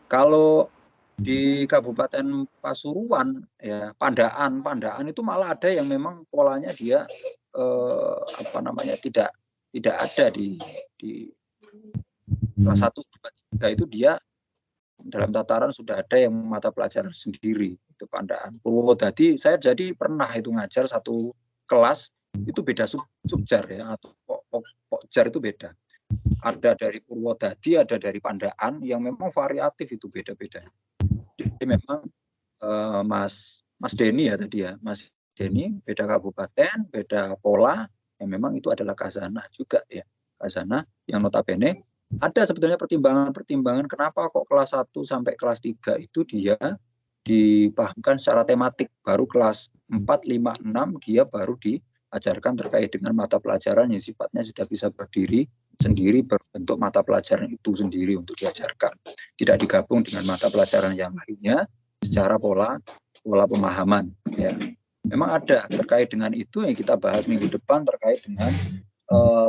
Kalau di Kabupaten Pasuruan ya, Pandaan itu malah ada yang memang polanya dia tidak ada di kelas 1, 2, 3 itu dia dalam tataran sudah ada yang mata pelajaran sendiri, itu Pandaan. Purwodadi saya jadi pernah itu ngajar satu kelas itu beda subjar ya, atau pokjar itu beda. Ada dari Purwodadi, ada dari Pandaan yang memang variatif itu beda-beda. Jadi memang Mas Denny ya tadi ya, Mas Denny beda kabupaten, beda pola, yang memang itu adalah khazanah juga ya, khazanah yang notabene ada sebetulnya pertimbangan kenapa kok kelas 1 sampai kelas 3 itu dia dipahamkan secara tematik, baru kelas 4, 5, 6 dia baru diajarkan terkait dengan mata pelajaran yang sifatnya sudah bisa berdiri sendiri, berbentuk mata pelajaran itu sendiri untuk diajarkan, tidak digabung dengan mata pelajaran yang lainnya secara pola pemahaman ya. Memang ada terkait dengan itu yang kita bahas minggu depan terkait dengan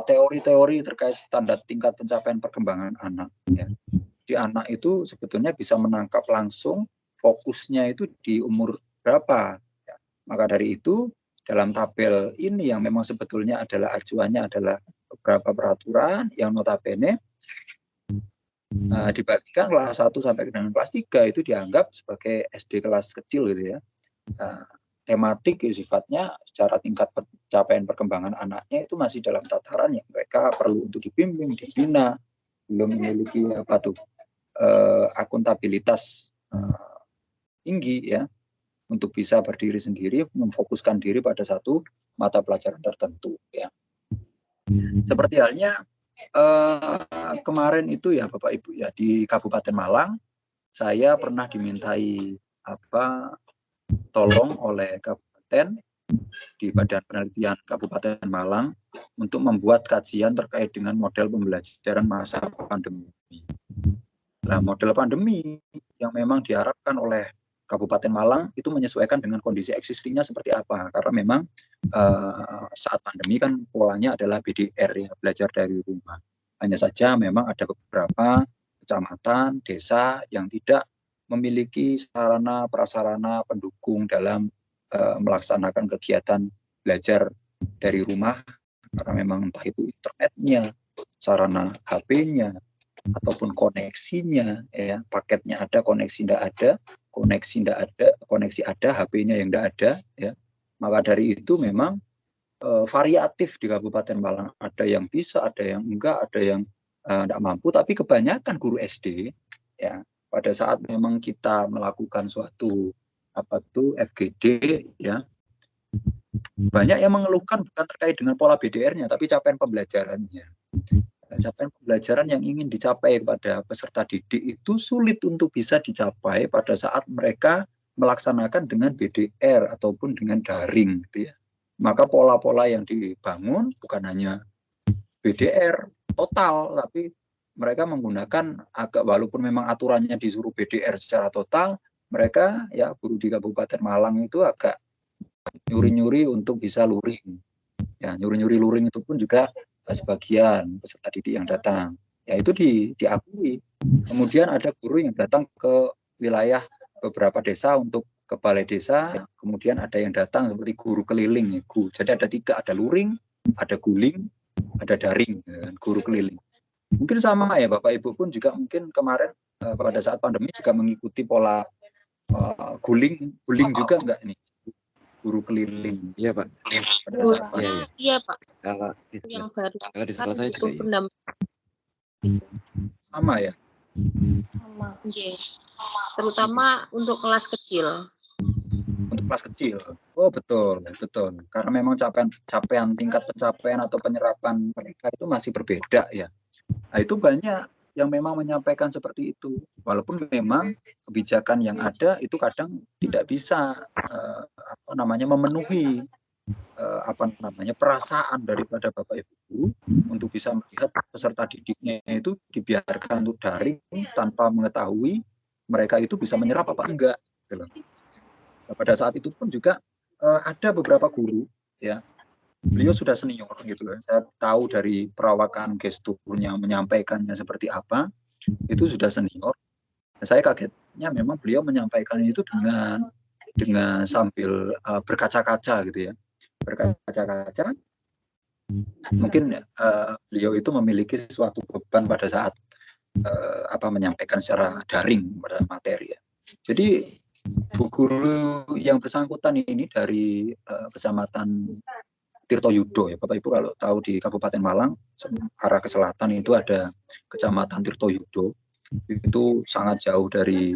teori-teori terkait standar tingkat pencapaian perkembangan anak ya. Di anak itu sebetulnya bisa menangkap langsung fokusnya itu di umur berapa ya. Maka dari itu dalam tabel ini yang memang sebetulnya adalah acuannya adalah beberapa peraturan yang notabene dibagikan kelas 1 sampai dengan kelas 3 itu dianggap sebagai SD kelas kecil gitu ya. Tematik sifatnya secara tingkat pencapaian perkembangan anaknya itu masih dalam tataran yang mereka perlu untuk dibimbing, dibina, belum memiliki akuntabilitas tinggi ya untuk bisa berdiri sendiri, memfokuskan diri pada satu mata pelajaran tertentu ya. Seperti halnya kemarin itu ya Bapak Ibu ya, di Kabupaten Malang saya pernah dimintai tolong oleh kabupaten di Badan Penelitian Kabupaten Malang untuk membuat kajian terkait dengan model pembelajaran masa pandemi. Nah, model pandemi yang memang diharapkan oleh Kabupaten Malang itu menyesuaikan dengan kondisi existingnya seperti apa, karena memang saat pandemi kan polanya adalah BDR ya, belajar dari rumah. Hanya saja memang ada beberapa kecamatan, desa yang tidak memiliki sarana prasarana pendukung dalam melaksanakan kegiatan belajar dari rumah, karena memang entah itu internetnya, sarana HP-nya, ataupun koneksinya ya, paketnya ada, koneksi tidak ada, koneksi ada, HP-nya yang tidak ada ya. Maka dari itu memang variatif di Kabupaten Malang, ada yang bisa, ada yang enggak, ada yang tidak mampu, tapi kebanyakan guru SD ya pada saat memang kita melakukan suatu FGD ya, banyak yang mengeluhkan bukan terkait dengan pola BDR-nya tapi capaian pembelajarannya. Capaian pembelajaran yang ingin dicapai pada peserta didik itu sulit untuk bisa dicapai pada saat mereka melaksanakan dengan BDR ataupun dengan daring gitu ya. Maka pola-pola yang dibangun bukan hanya BDR total, tapi mereka menggunakan walaupun memang aturannya disuruh BDR secara total, mereka ya guru di Kabupaten Malang itu agak nyuri-nyuri untuk bisa luring. Ya, nyuri-nyuri luring itu pun juga sebagian peserta didik yang datang. Ya itu diakui. Kemudian ada guru yang datang ke wilayah beberapa desa untuk ke balai desa, kemudian ada yang datang seperti guru keliling. Jadi ada 3, ada luring, ada guling, ada daring, guru keliling. Mungkin sama ya Bapak Ibu pun juga mungkin kemarin pada saat pandemi juga mengikuti pola guling juga enggak nih, guru keliling? Iya Pak. Iya Pak. Kalau yang baru di sekolah saya juga iya. Sama ya. Sama. Yeah. Terutama untuk kelas kecil. Untuk kelas kecil. Oh betul. Karena memang capaian tingkat pencapaian atau penyerapan mereka itu masih berbeda ya. Nah, itu banyak yang memang menyampaikan seperti itu. Walaupun memang kebijakan yang ada itu kadang tidak bisa memenuhi perasaan daripada Bapak Ibu guru untuk bisa melihat peserta didiknya itu dibiarkan untuk daring tanpa mengetahui mereka itu bisa menyerap apa enggak. Gitu. Nah, pada saat itu pun juga ada beberapa guru, ya, beliau sudah senior gitu loh. Saya tahu dari perawakan gesturnya, menyampaikannya seperti apa, itu sudah senior. Nah, saya kagetnya memang beliau menyampaikan itu dengan sambil berkaca-kaca gitu ya. Berkaca-kaca, mungkin beliau itu memiliki suatu beban pada saat menyampaikan secara daring pada materi ya. Jadi bu guru yang bersangkutan ini dari Kecamatan Tirtoyudo ya Bapak Ibu, kalau tahu di Kabupaten Malang arah ke selatan itu ada Kecamatan Tirtoyudo, itu sangat jauh dari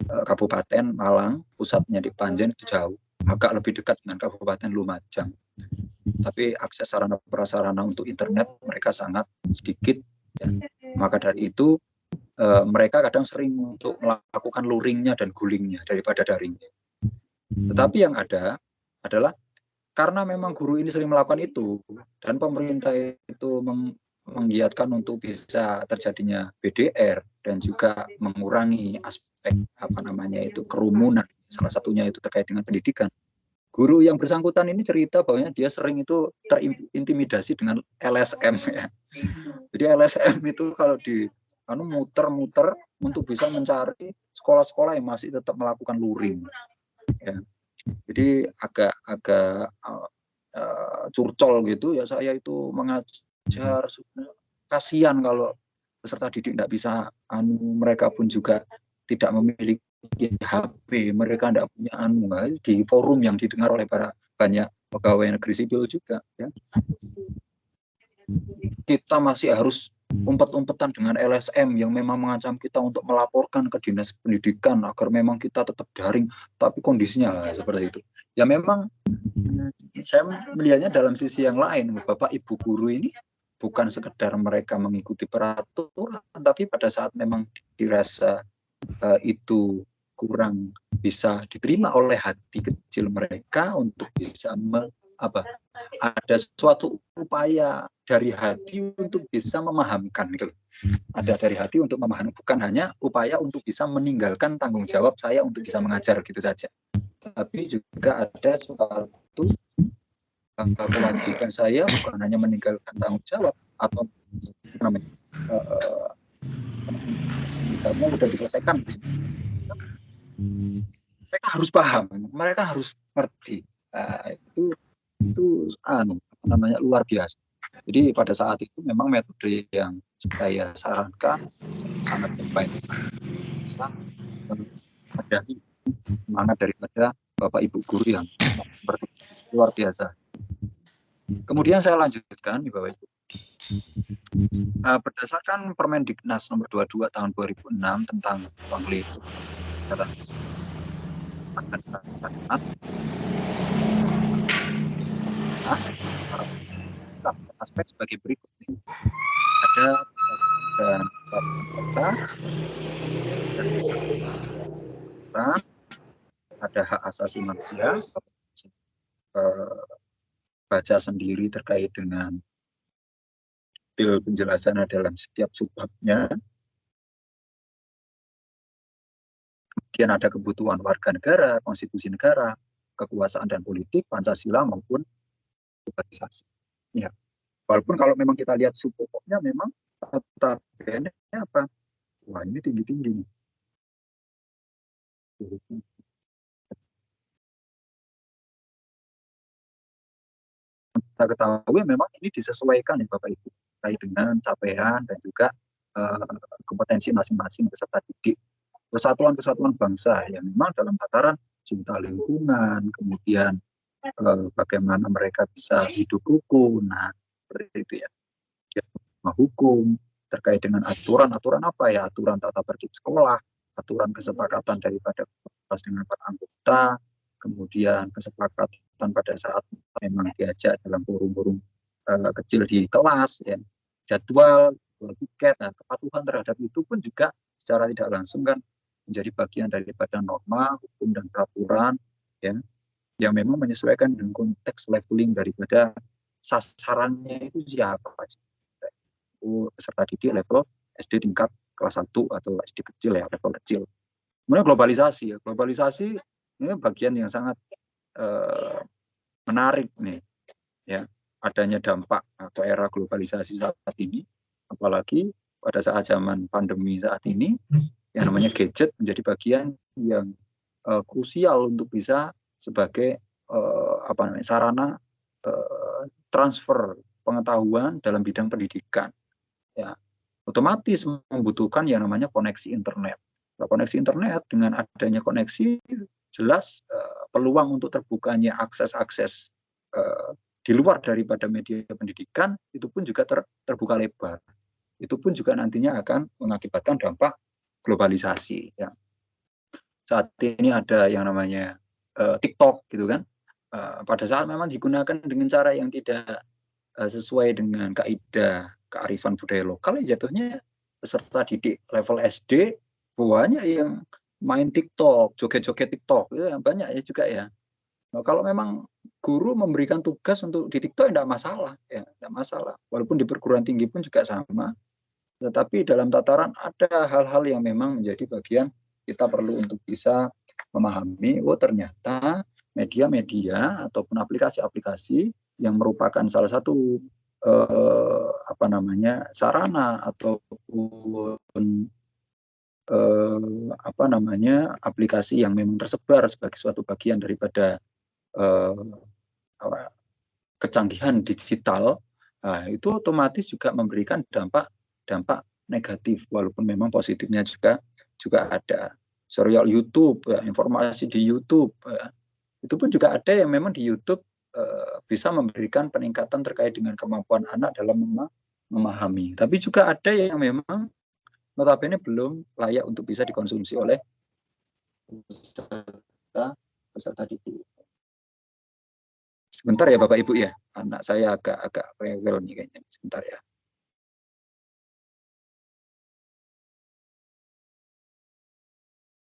Kabupaten Malang, pusatnya di Panjen itu jauh, agak lebih dekat dengan Kabupaten Lumajang. Tapi akses sarana prasarana untuk internet mereka sangat sedikit ya. Maka dari itu mereka kadang sering untuk melakukan luringnya dan gulingnya daripada daringnya. Tetapi yang ada adalah karena memang guru ini sering melakukan itu dan pemerintah itu menggiatkan untuk bisa terjadinya BDR dan juga mengurangi aspek kerumunan, salah satunya itu terkait dengan pendidikan. Guru yang bersangkutan ini cerita bahwa dia sering itu terintimidasi dengan LSM ya. Jadi LSM itu kalau di muter-muter untuk bisa mencari sekolah-sekolah yang masih tetap melakukan luring. Ya. Jadi agak curcol gitu ya, saya itu mengajar, kasihan kalau peserta didik tidak bisa, mereka pun juga tidak memiliki HP, mereka tidak punya di forum yang didengar oleh para banyak pegawai negeri sipil juga ya. Kita masih harus umpet-umpetan dengan LSM yang memang mengancam kita untuk melaporkan ke dinas pendidikan agar memang kita tetap daring, tapi kondisinya seperti itu. Ya memang saya melihatnya dalam sisi yang lain, Bapak Ibu guru ini bukan sekedar mereka mengikuti peraturan, tapi pada saat memang dirasa itu kurang bisa diterima oleh hati kecil mereka untuk bisa ada suatu upaya dari hati untuk bisa memahamkan gitu. Ada dari hati untuk memahami, bukan hanya upaya untuk bisa meninggalkan tanggung jawab saya untuk bisa mengajar gitu saja, tapi juga ada suatu kewajiban saya bukan hanya meninggalkan tanggung jawab atau misalnya sudah diselesaikan, mereka harus paham, mereka harus ngerti. Itu luar biasa. Jadi pada saat itu memang metode yang saya sarankan sangat baik, bisa ada semangat daripada Bapak Ibu guru yang seperti itu. Luar biasa. Kemudian saya lanjutkan di Bapak Ibu. Berdasarkan Permendiknas nomor 22 tahun 2006 tentang pengeliling aspek sebagai berikut. Ada dan bangsa, ada hak asasi manusia, baca sendiri terkait dengan penjelasan dalam setiap subbabnya. Kemudian ada kebutuhan warga negara, konstitusi negara, kekuasaan dan politik, Pancasila maupun globalisasi. Ya. Walaupun kalau memang kita lihat subpokoknya memang notabene apa? Wah, ini tinggi-tinggi nih. Kita ketahui memang ini disesuaikan ya Bapak Ibu terkait dengan capaian dan juga kompetensi masing-masing peserta didik. Persatuan-persatuan bangsa yang memang dalam tataran cinta lingkungan, kemudian bagaimana mereka bisa hidup rukun, nah seperti itu ya. Hukum terkait dengan aturan apa ya, aturan tata tertib sekolah, aturan kesepakatan daripada kelas dengan para anggota, kemudian kesepakatan pada saat memang diajak dalam forum-forum kecil di kelas, ya, jadwal, tiket, nah, kepatuhan terhadap itu pun juga secara tidak langsung kan menjadi bagian daripada norma, hukum dan peraturan, ya, yang memang menyesuaikan dengan konteks leveling daripada sasarannya itu siapa sih. Peserta didik level SD tingkat kelas 1 atau SD kecil ya, level kecil. Kemudian globalisasi ya. Globalisasi ini bagian yang sangat menarik nih ya, adanya dampak atau era globalisasi saat ini, apalagi pada saat zaman pandemi saat ini, yang namanya gadget menjadi bagian yang krusial untuk bisa sebagai sarana transfer pengetahuan dalam bidang pendidikan. Ya, otomatis membutuhkan yang namanya koneksi internet. Nah, koneksi internet dengan adanya koneksi jelas peluang untuk terbukanya akses-akses di luar daripada media pendidikan itu pun juga terbuka lebar. Itu pun juga nantinya akan mengakibatkan dampak globalisasi. Ya. Saat ini ada yang namanya TikTok gitu kan. Pada saat memang digunakan dengan cara yang tidak sesuai dengan kaidah kearifan budaya lokal, jatuhnya peserta didik level SD banyak yang main TikTok, joget-joget TikTok, itu yang banyak ya juga ya. Nah, kalau memang guru memberikan tugas untuk di TikTok tidak masalah, ya tidak masalah. Walaupun di perguruan tinggi pun juga sama. Tetapi dalam tataran ada hal-hal yang memang menjadi bagian kita perlu untuk bisa memahami, oh ternyata media-media ataupun aplikasi-aplikasi yang merupakan salah satu sarana ataupun aplikasi yang memang tersebar sebagai suatu bagian daripada kecanggihan digital, itu otomatis juga memberikan dampak negatif, walaupun memang positifnya juga ada. Serial YouTube, ya, informasi di YouTube, ya. Itu pun juga ada yang memang di YouTube bisa memberikan peningkatan terkait dengan kemampuan anak dalam memahami. Tapi juga ada yang memang notabene belum layak untuk bisa dikonsumsi oleh peserta didik. Sebentar ya Bapak Ibu ya, anak saya agak rewel nih kayaknya. Sebentar ya.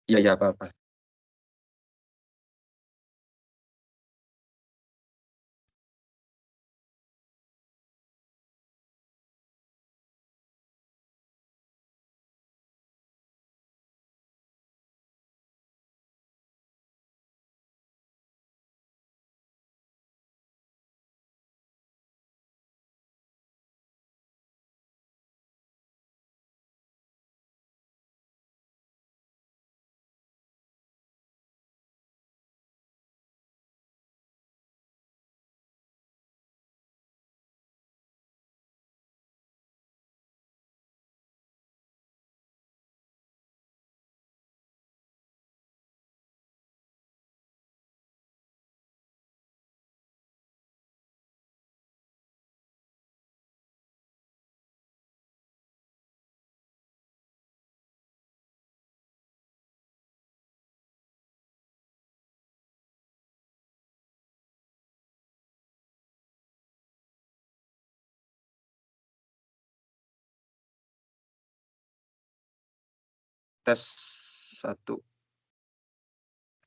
Iya apa-apa. Tes 1.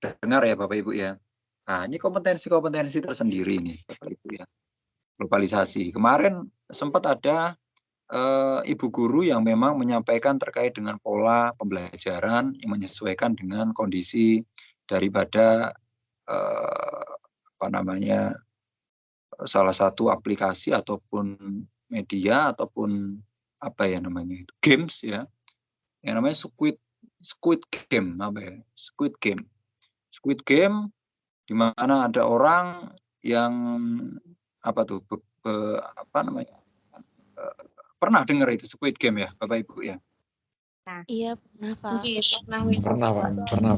Dengar ya Bapak Ibu ya. Nah, ini kompetensi tersendiri nih Bapak Ibu ya. Globalisasi. Kemarin sempat ada ibu guru yang memang menyampaikan terkait dengan pola pembelajaran yang menyesuaikan dengan kondisi daripada salah satu aplikasi ataupun media ataupun games ya, yang namanya Squid Game Squid Game di mana ada orang yang pernah dengar itu Squid Game ya Bapak Ibu ya? Iya pernah Pak. Pernah.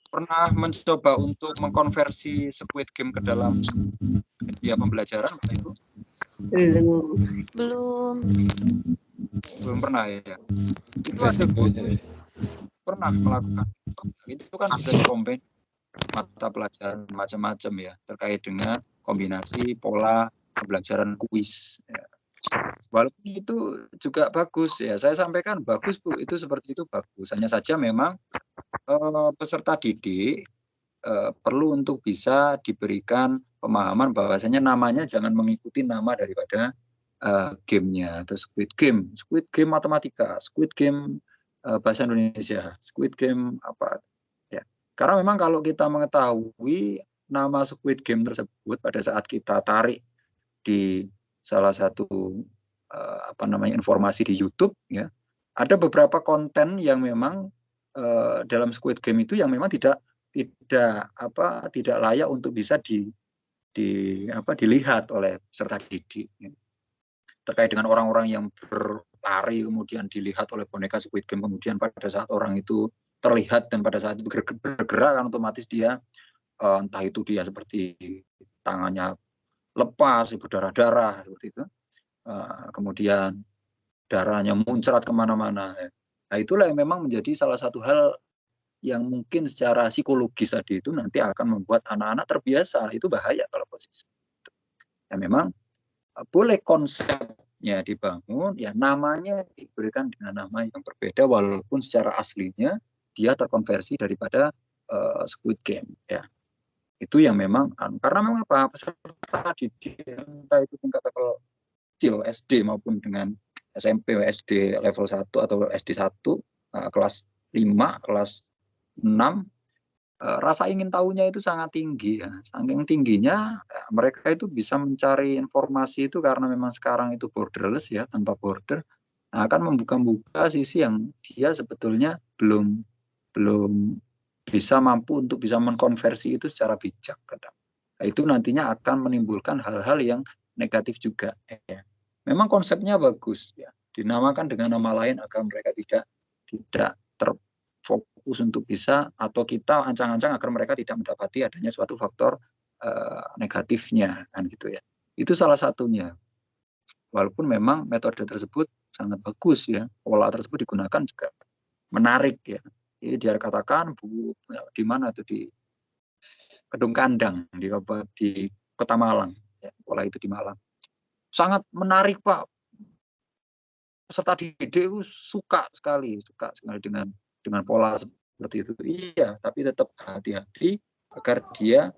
Pernah mencoba untuk mengkonversi Squid Game ke dalam media pembelajaran Bapak Ibu? Belum pernah ya. Pernah melakukan itu kan bisa dikombin mata pelajaran macam-macam ya, terkait dengan kombinasi pola pembelajaran kuis ya. Walaupun itu juga bagus ya, saya sampaikan bagus Bu, itu seperti itu bagus, hanya saja memang peserta didik perlu untuk bisa diberikan pemahaman bahwasanya namanya jangan mengikuti nama daripada gamenya, atau Squid Game matematika, Squid Game bahasa Indonesia, Squid Game apa ya. Karena memang kalau kita mengetahui nama Squid Game tersebut pada saat kita tarik di salah satu informasi di YouTube ya, ada beberapa konten yang memang dalam Squid Game itu yang memang tidak layak untuk bisa dilihat oleh peserta didik. Terkait dengan orang-orang yang berlari kemudian dilihat oleh boneka Squid Game, kemudian pada saat orang itu terlihat dan pada saat itu bergerak kan otomatis dia entah itu dia seperti tangannya lepas, berdarah-darah seperti itu, kemudian darahnya muncrat kemana-mana. Nah itulah yang memang menjadi salah satu hal yang mungkin secara psikologis tadi itu nanti akan membuat anak-anak terbiasa. Itu bahaya kalau posisi itu. Ya memang boleh konsepnya dibangun, ya namanya diberikan dengan nama yang berbeda walaupun secara aslinya dia terkonversi daripada Squid Game. Ya itu yang memang karena memang apa peserta didik entah itu tingkat level kecil SD maupun dengan SMP, SD level 1 atau SD 1 kelas 5, kelas 6 rasa ingin tahunya itu sangat tinggi ya. Saking tingginya mereka itu bisa mencari informasi itu karena memang sekarang itu borderless ya, tanpa border. Nah, akan membuka sisi yang dia sebetulnya belum bisa mampu untuk bisa mengkonversi itu secara bijak kadang. Nah, itu nantinya akan menimbulkan hal-hal yang negatif juga ya. Memang konsepnya bagus ya. Dinamakan dengan nama lain agar mereka tidak terfokus untuk bisa atau kita ancang-ancang agar mereka tidak mendapati adanya suatu faktor negatifnya kan gitu ya. Itu salah satunya. Walaupun memang metode tersebut sangat bagus ya, pola tersebut digunakan juga menarik ya. Jadi dia katakan di mana tuh di Kedung Kandang di Kota Malang ya, pola itu di Malang. Sangat menarik Pak. Peserta didik itu suka sekali dengan pola seperti itu. Iya, tapi tetap hati-hati agar dia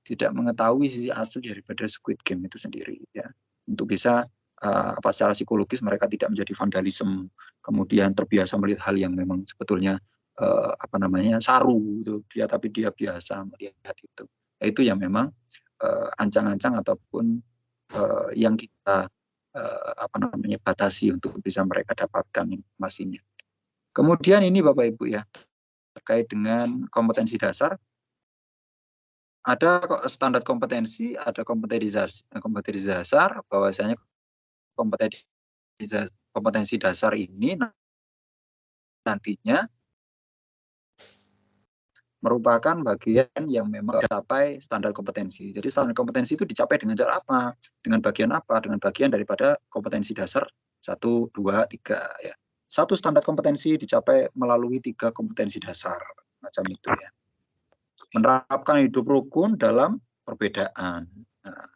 tidak mengetahui sisi asli daripada Squid Game itu sendiri ya. Untuk bisa secara psikologis mereka tidak menjadi vandalisme, kemudian terbiasa melihat hal yang memang sebetulnya saru gitu. Tapi dia biasa melihat itu. Itu yang memang ancang-ancang ataupun yang kita batasi untuk bisa mereka dapatkan informasinya. Kemudian ini Bapak Ibu ya, terkait dengan kompetensi dasar, ada standar kompetensi, ada kompetensi dasar, bahwasanya kompetensi dasar ini nantinya merupakan bagian yang memang dicapai standar kompetensi. Jadi standar kompetensi itu dicapai dengan cara apa? Dengan bagian apa? Dengan bagian daripada kompetensi dasar 1, 2, 3 ya. Satu standar kompetensi dicapai melalui 3 kompetensi dasar macam itu ya. Menerapkan hidup rukun dalam perbedaan. Nah,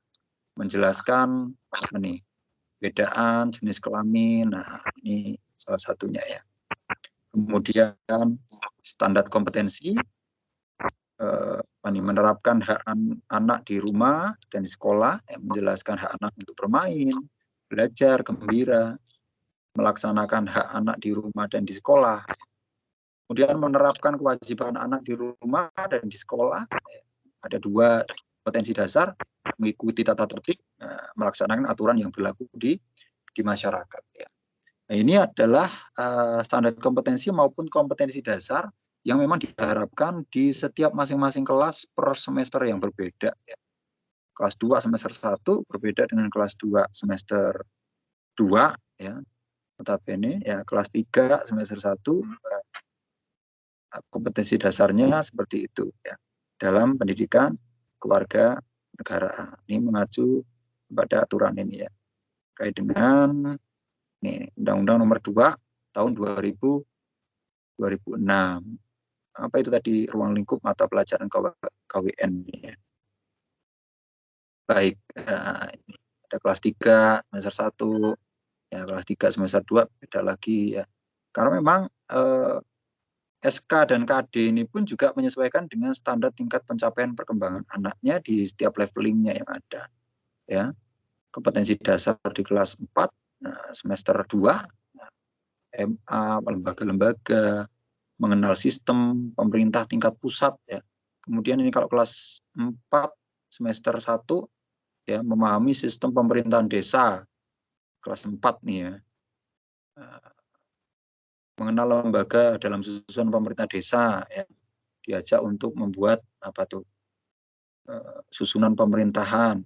menjelaskan perbedaan jenis kelamin. Nah, ini salah satunya ya. Kemudian standar kompetensi menerapkan hak anak di rumah dan di sekolah, menjelaskan hak anak untuk bermain, belajar, gembira, melaksanakan hak anak di rumah dan di sekolah. Kemudian menerapkan kewajiban anak di rumah dan di sekolah. Ada 2 kompetensi dasar, mengikuti tata tertib, melaksanakan aturan yang berlaku di masyarakat. Ya. Nah, ini adalah standar kompetensi maupun kompetensi dasar yang memang diharapkan di setiap masing-masing kelas per semester yang berbeda. Ya. Kelas 2 semester 1 berbeda dengan kelas 2 semester 2. Ya. Notabene ya, kelas 3 semester 1 kompetensi dasarnya seperti itu. Ya. Dalam pendidikan keluarga negara. Ini mengacu pada aturan ini ya. Terkait dengan Undang-Undang Nomor 2 tahun 2006. Apa itu tadi ruang lingkup mata pelajaran KWN ya. Baik, ini ada kelas 3 semester 1 ya, kelas 3 semester 2 beda lagi ya. Karena memang SK dan KD ini pun juga menyesuaikan dengan standar tingkat pencapaian perkembangan anaknya di setiap levelingnya yang ada. Ya, kompetensi dasar di kelas 4, semester 2, MA, lembaga-lembaga, mengenal sistem pemerintah tingkat pusat. Ya. Kemudian ini kalau kelas 4, semester 1, ya, memahami sistem pemerintahan desa. Kelas 4 nih ya. Mengenal lembaga dalam susunan pemerintah desa, ya, diajak untuk membuat susunan pemerintahan,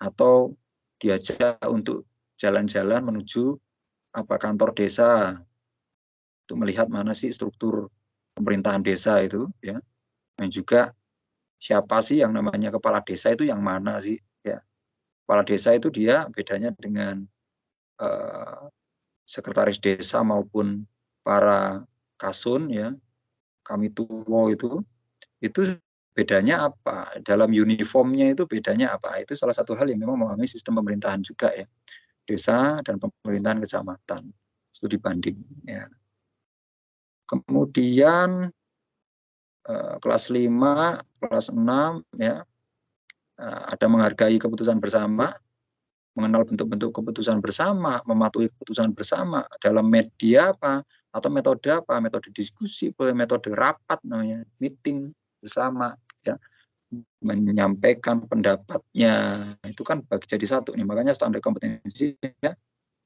atau diajak untuk jalan-jalan menuju kantor desa, untuk melihat mana sih struktur pemerintahan desa itu, ya, dan juga siapa sih yang namanya kepala desa itu yang mana sih, ya. Kepala desa itu dia bedanya dengan sekretaris desa maupun para kasun, ya, kami tuwo itu bedanya apa? Dalam uniformnya itu bedanya apa? Itu salah satu hal yang memang memahami sistem pemerintahan juga, ya. Desa dan pemerintahan kecamatan. Studi banding, ya. Kemudian kelas 5, kelas 6, ya, ada menghargai keputusan bersama, mengenal bentuk-bentuk keputusan bersama, mematuhi keputusan bersama dalam media apa, atau metode apa, metode diskusi, metode rapat namanya, meeting bersama, ya, menyampaikan pendapatnya, itu kan bagi jadi satu nih. Makanya standar kompetensi, ya,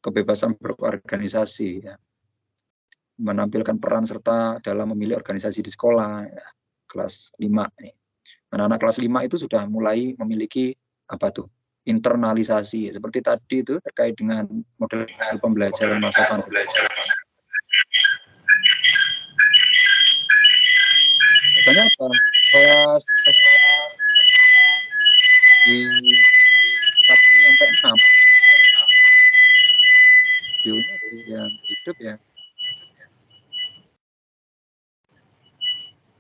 kebebasan berorganisasi, ya, menampilkan peran serta dalam memilih organisasi di sekolah, ya, kelas 5 nih. Anak-anak kelas 5 itu sudah mulai memiliki internalisasi, seperti tadi itu terkait dengan model pembelajaran masa pandemi. Biasanya kelas di 1 sampai 6 videonya dari yang hidup, ya,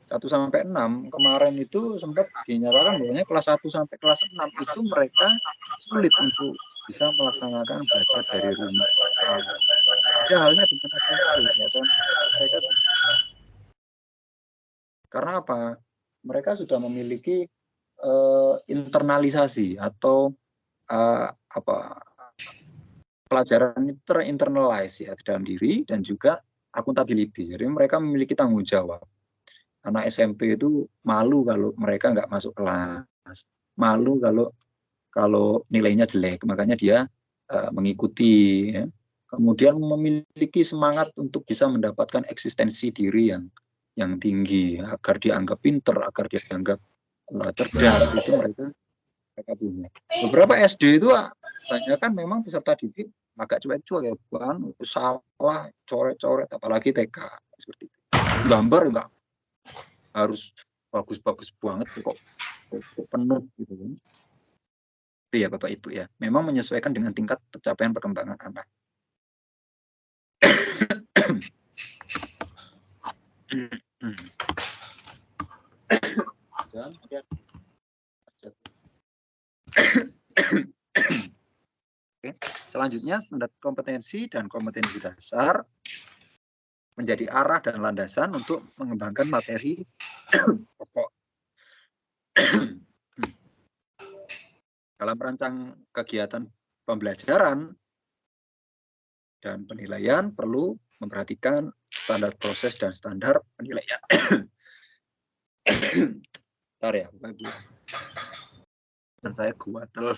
1 sampai 6 kemarin itu sempat dinyatakan bahwa kelas 1 sampai kelas 6 itu mereka sulit untuk bisa melaksanakan belajar dari rumah. Ada halnya dengan SMP, ya, mereka bisa. Karena apa? Mereka sudah memiliki internalisasi atau pelajaran itu terinternalize, ya, di dalam diri, dan juga akuntability. Jadi mereka memiliki tanggung jawab. Anak SMP itu malu kalau mereka nggak masuk kelas, malu kalau nilainya jelek, makanya dia mengikuti, ya. Kemudian memiliki semangat untuk bisa mendapatkan eksistensi diri yang tinggi, agar dianggap pinter, agar dianggap cerdas, itu mereka punya. Beberapa SD itu banyak kan memang peserta didik agak cuek-cuek, ya, bukan salah, coret-coret, apalagi TK seperti itu. Gambar enggak harus bagus-bagus banget kok penuh gitu kan. Itu ya Bapak Ibu, ya, memang menyesuaikan dengan tingkat pencapaian perkembangan anak. Selanjutnya, standar kompetensi dan kompetensi dasar menjadi arah dan landasan untuk mengembangkan materi pokok. Dalam merancang kegiatan pembelajaran dan penilaian perlu memperhatikan standar proses dan standar penilaian. Bentar ya, Bapak Ibu. Dan saya guatel.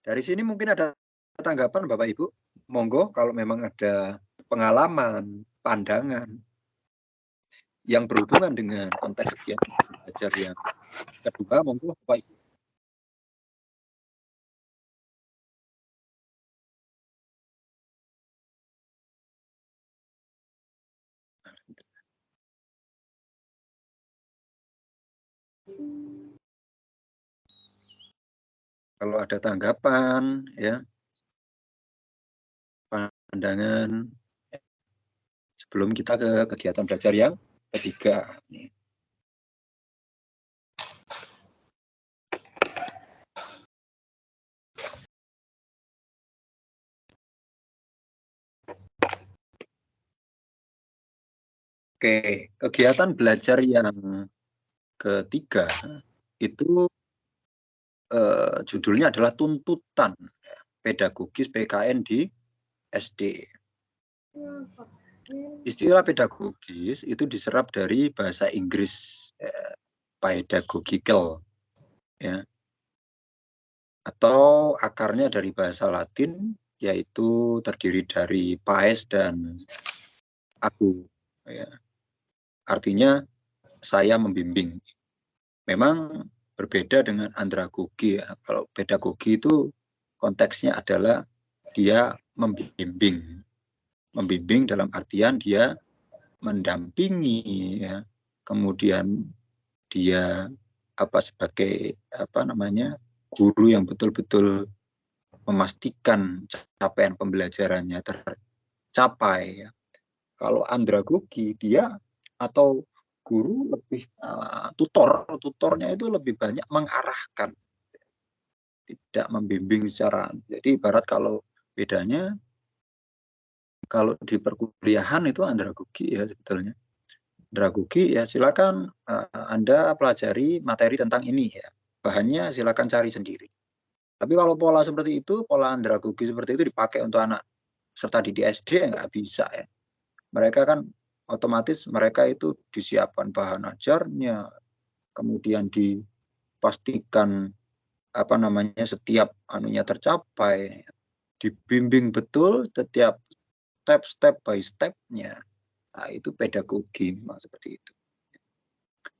Dari sini mungkin ada tanggapan Bapak Ibu. Monggo kalau memang ada pengalaman, pandangan yang berhubungan dengan konteks kegiatan belajar yang kedua, monggo Bapak Ibu. Kalau ada tanggapan, ya, pandangan sebelum kita ke kegiatan belajar yang ketiga. Oke, kegiatan belajar yang ketiga itu judulnya adalah tuntutan pedagogis PKN di SD. Istilah pedagogis itu diserap dari bahasa Inggris pedagogical, ya, atau akarnya dari bahasa Latin, yaitu terdiri dari paes dan aku, ya. Artinya saya membimbing. Memang berbeda dengan andragogi, ya. Kalau pedagogi itu konteksnya adalah dia membimbing dalam artian dia mendampingi, ya. Kemudian dia sebagai guru yang betul-betul memastikan capaian pembelajarannya tercapai, ya. Kalau andragogi dia atau guru lebih tutornya itu lebih banyak mengarahkan, tidak membimbing secara. Jadi ibarat kalau bedanya kalau di perkuliahan itu andragogi, ya, sebetulnya andragogi, ya, silakan Anda pelajari materi tentang ini, ya, bahannya silakan cari sendiri. Tapi kalau pola seperti itu, pola andragogi seperti itu dipakai untuk anak serta didik SD, nggak bisa, ya. Mereka kan otomatis mereka itu disiapkan bahan ajarnya, kemudian dipastikan setiap anunya tercapai, dibimbing betul setiap step by step-nya. Nah, itu pedagogi memang seperti itu.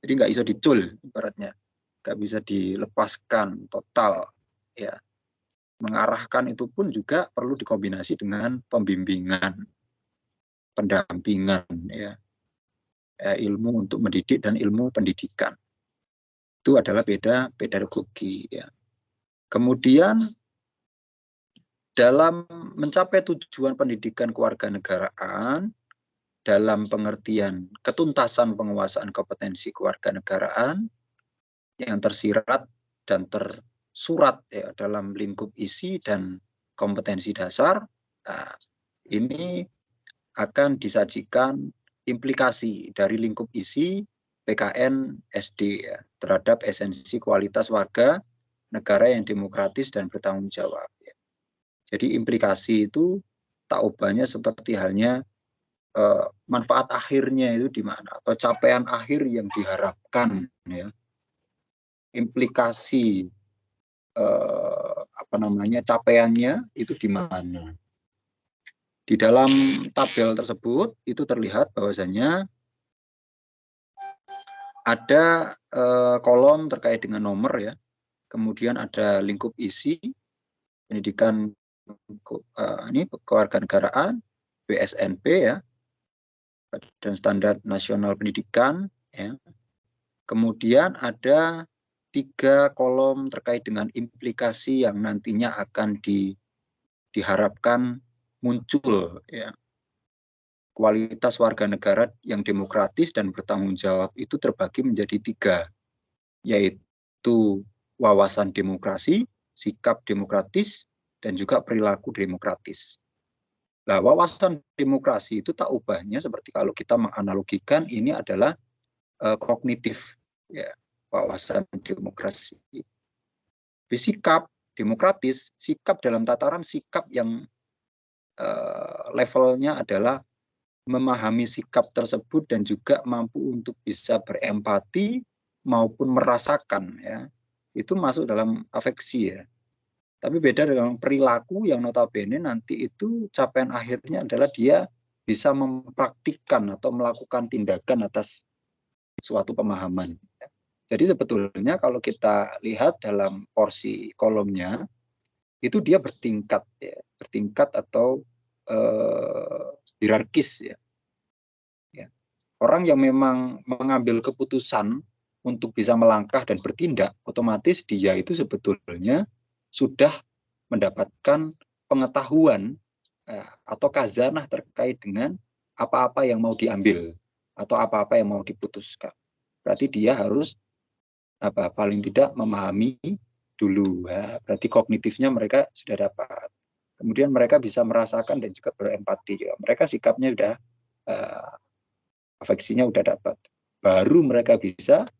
Jadi nggak bisa dicul ibaratnya, nggak bisa dilepaskan total, ya. Mengarahkan itu pun juga perlu dikombinasi dengan pembimbingan, pendampingan, ya. Ilmu untuk mendidik dan ilmu pendidikan. Itu adalah beda pedagogi, ya. Kemudian dalam mencapai tujuan pendidikan kewarganegaraan dalam pengertian ketuntasan penguasaan kompetensi kewarganegaraan yang tersirat dan tersurat, ya, dalam lingkup isi dan kompetensi dasar, nah, ini akan disajikan implikasi dari lingkup isi PKN SD, ya, terhadap esensi kualitas warga negara yang demokratis dan bertanggung jawab, ya. Jadi implikasi itu tak ubahnya seperti halnya manfaat akhirnya itu di mana, atau capaian akhir yang diharapkan, ya. Implikasi capaiannya itu di mana. Di dalam tabel tersebut itu terlihat bahwasanya ada kolom terkait dengan nomor, ya. Kemudian ada lingkup isi pendidikan kewarganegaraan, BSNP, ya, dan standar nasional pendidikan, ya. Kemudian ada 3 kolom terkait dengan implikasi yang nantinya akan diharapkan muncul, ya. Kualitas warga negara yang demokratis dan bertanggung jawab itu terbagi menjadi 3, yaitu wawasan demokrasi, sikap demokratis, dan juga perilaku demokratis. Nah, wawasan demokrasi itu tak ubahnya seperti kalau kita menganalogikan ini adalah kognitif, ya, wawasan demokrasi. Sikap demokratis, sikap dalam tataran sikap yang levelnya adalah memahami sikap tersebut dan juga mampu untuk bisa berempati maupun merasakan, ya. Itu masuk dalam afeksi, ya. Tapi beda dengan perilaku yang notabene nanti itu capaian akhirnya adalah dia bisa mempraktikkan atau melakukan tindakan atas suatu pemahaman. Jadi sebetulnya kalau kita lihat dalam porsi kolomnya itu dia bertingkat, ya, bertingkat atau hierarkis, ya. Ya. Orang yang memang mengambil keputusan untuk bisa melangkah dan bertindak, otomatis dia itu sebetulnya sudah mendapatkan pengetahuan atau khazanah terkait dengan apa-apa yang mau diambil atau apa-apa yang mau diputuskan. Berarti dia harus paling tidak memahami dulu. Ya. Berarti kognitifnya mereka sudah dapat. Kemudian mereka bisa merasakan dan juga berempati. Ya. Mereka sikapnya sudah afeksinya sudah dapat. Baru mereka bisa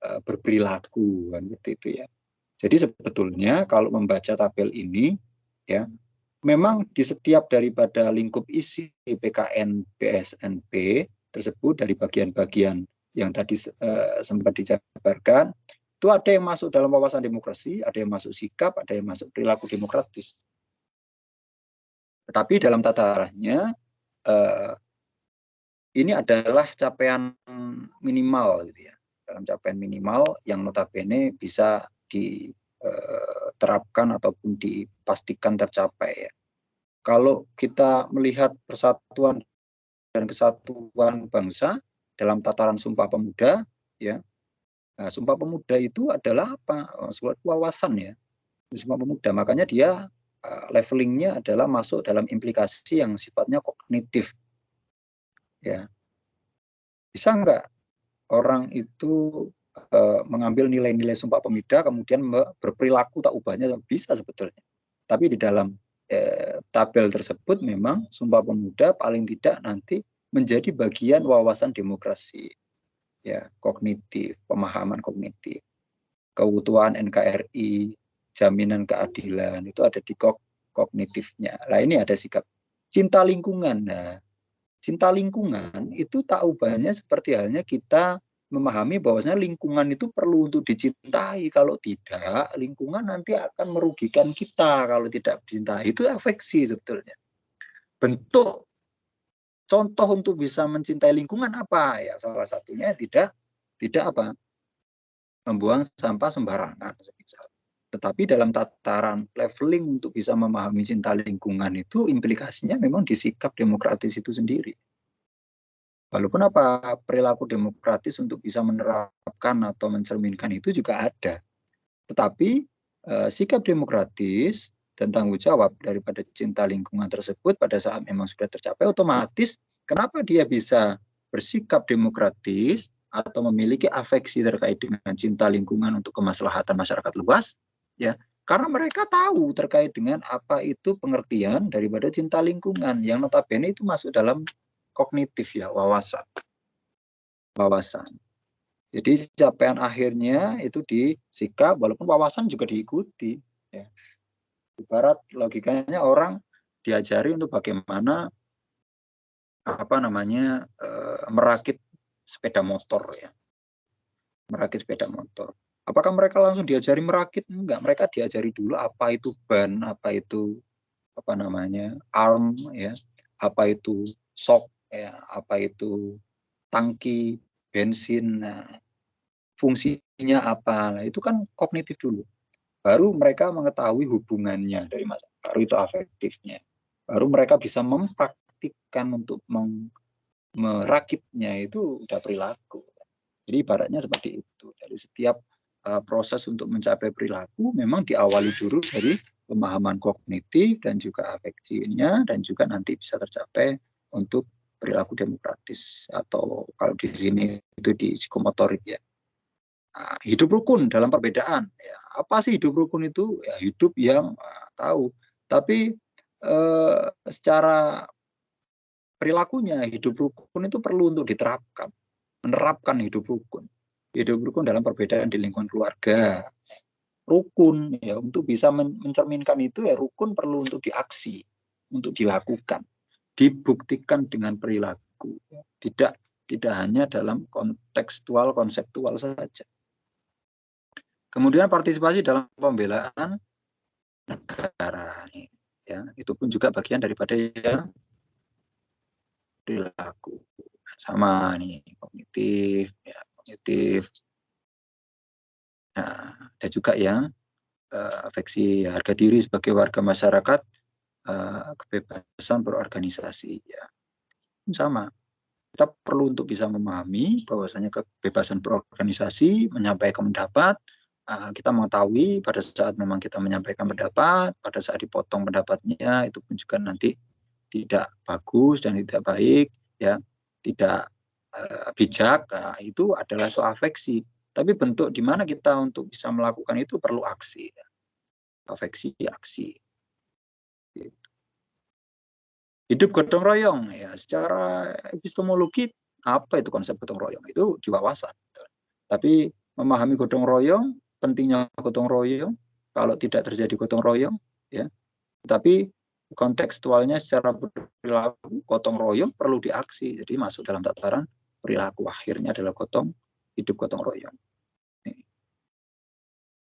berperilaku kan gitu itu ya. Jadi sebetulnya kalau membaca tabel ini ya, memang di setiap daripada lingkup isi PKN BSNP tersebut dari bagian-bagian yang tadi sempat dijabarkan, itu ada yang masuk dalam wawasan demokrasi, ada yang masuk sikap, ada yang masuk perilaku demokratis. Tetapi dalam tatarannya ini adalah capaian minimal gitu ya. Dalam capaian minimal yang notabene bisa diterapkan ataupun dipastikan tercapai ya. Kalau kita melihat persatuan dan kesatuan bangsa dalam tataran Sumpah Pemuda ya. Nah, Sumpah Pemuda itu adalah apa? Suatu wawasan ya. Sumpah Pemuda, makanya dia levelingnya adalah masuk dalam implikasi yang sifatnya kognitif. Ya. Bisa enggak orang itu mengambil nilai-nilai Sumpah Pemuda kemudian berperilaku tak ubahnya? Bisa sebetulnya. Tapi di dalam tabel tersebut memang Sumpah Pemuda paling tidak nanti menjadi bagian wawasan demokrasi. Ya, kognitif, pemahaman kognitif. Keutuhan NKRI, jaminan keadilan itu ada di kognitifnya. Nah, ini ada sikap cinta lingkungan. Nah, cinta lingkungan itu tak ubahnya seperti halnya kita memahami bahwasanya lingkungan itu perlu untuk dicintai. Kalau tidak, lingkungan nanti akan merugikan kita kalau tidak dicintai. Itu afeksi sebetulnya. Bentuk contoh untuk bisa mencintai lingkungan apa? Ya, salah satunya tidak apa? Membuang sampah sembarangan. Tetapi dalam tataran leveling untuk bisa memahami cinta lingkungan itu implikasinya memang di sikap demokratis itu sendiri. Walaupun apa perilaku demokratis untuk bisa menerapkan atau mencerminkan itu juga ada. Tetapi sikap demokratis dan tanggung jawab daripada cinta lingkungan tersebut pada saat memang sudah tercapai, otomatis kenapa dia bisa bersikap demokratis atau memiliki afeksi terkait dengan cinta lingkungan untuk kemaslahatan masyarakat luas, ya karena mereka tahu terkait dengan apa itu pengertian daripada cinta lingkungan yang notabene itu masuk dalam kognitif ya, wawasan. Jadi capaian akhirnya itu di sikap, walaupun wawasan juga diikuti. Ya. Ibarat logikanya orang diajari untuk bagaimana merakit sepeda motor ya, merakit sepeda motor. Apakah mereka langsung diajari merakit? Enggak, mereka diajari dulu apa itu ban, apa itu arm ya, apa itu shock ya, apa itu tangki bensin. Nah, fungsinya apa? Nah, itu kan kognitif dulu. Baru mereka mengetahui hubungannya dari masa. Baru itu afektifnya. Baru mereka bisa mempraktikkan untuk merakitnya itu udah perilaku. Jadi ibaratnya seperti itu. Dari setiap proses untuk mencapai perilaku memang diawali dulu dari pemahaman kognitif dan juga afeksinya dan juga nanti bisa tercapai untuk perilaku demokratis atau kalau di sini itu di psikomotorik ya. Hidup rukun dalam perbedaan. Ya, apa sih hidup rukun itu? Ya, hidup yang tahu. Tapi secara perilakunya hidup rukun itu perlu untuk diterapkan. Menerapkan hidup rukun. Hidup rukun dalam perbedaan di lingkungan keluarga. Rukun ya untuk bisa mencerminkan itu ya rukun perlu untuk diaksi, untuk dilakukan, dibuktikan dengan perilaku. Tidak hanya dalam kontekstual konseptual saja. Kemudian partisipasi dalam pembelaan negara, ya itu pun juga bagian daripada yang perilaku. Sama nih kognitif, ya kognitif. Nah, ada juga yang afeksi harga diri sebagai warga masyarakat, kebebasan berorganisasi, ya sama. Kita perlu untuk bisa memahami bahwasanya kebebasan berorganisasi, menyampaikan pendapat, kita mengetahui pada saat memang kita menyampaikan pendapat, pada saat dipotong pendapatnya itu pun juga nanti tidak bagus dan tidak baik, ya, tidak bijak. Nah, itu adalah soal afeksi. Tapi bentuk di mana kita untuk bisa melakukan itu perlu aksi, ya. Afeksi, aksi. Gitu. Hidup gotong royong, ya, secara epistemologi apa itu konsep gotong royong? Itu juga wawasan. Tapi memahami gotong royong, pentingnya gotong royong, kalau tidak terjadi gotong royong, ya. Tapi kontekstualnya secara perilaku gotong royong perlu diaksi. Jadi masuk dalam tataran perilaku, akhirnya adalah hidup gotong royong.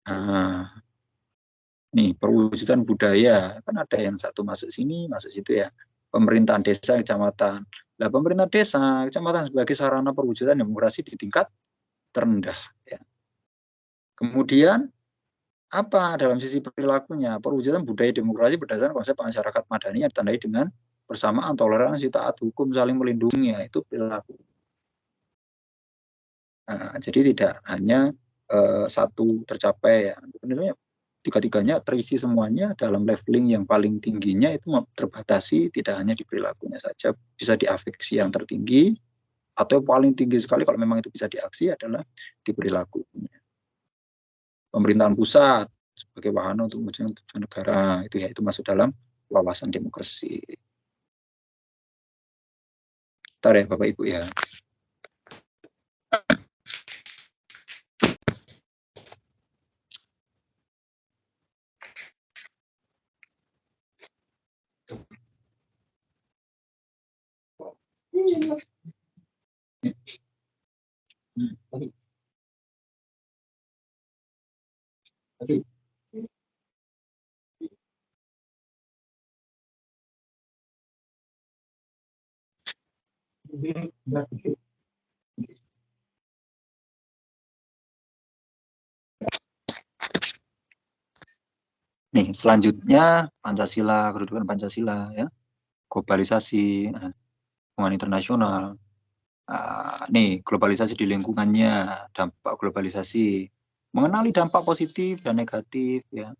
Nah, nih perwujudan budaya, kan ada yang satu masuk sini, masuk situ, ya. Pemerintahan desa, kecamatan. Nah, pemerintah desa, kecamatan sebagai sarana perwujudan demokrasi di tingkat terendah, ya. Kemudian apa dalam sisi perilakunya? Perwujudan budaya demokrasi berdasarkan konsep masyarakat madani yang ditandai dengan persamaan, toleransi, taat hukum, saling melindungi, ya, itu perilaku. Nah, jadi tidak hanya satu tercapai, ya. Sebenarnya tiga-tiganya terisi semuanya dalam leveling yang paling tingginya itu terbatasi tidak hanya di perilakunya saja, bisa di afeksi yang tertinggi, atau paling tinggi sekali kalau memang itu bisa diaksi adalah di perilakunya. Pemerintahan pusat sebagai wahana untuk mewujudkan tujuan negara, itu, ya, itu masuk dalam wawasan demokrasi. Bentar ya Bapak Ibu, ya. Nih, selanjutnya Pancasila, kedudukan Pancasila, ya, globalisasi, hubungan internasional. Nih, globalisasi di lingkungannya, dampak globalisasi, mengenali dampak positif dan negatif, ya,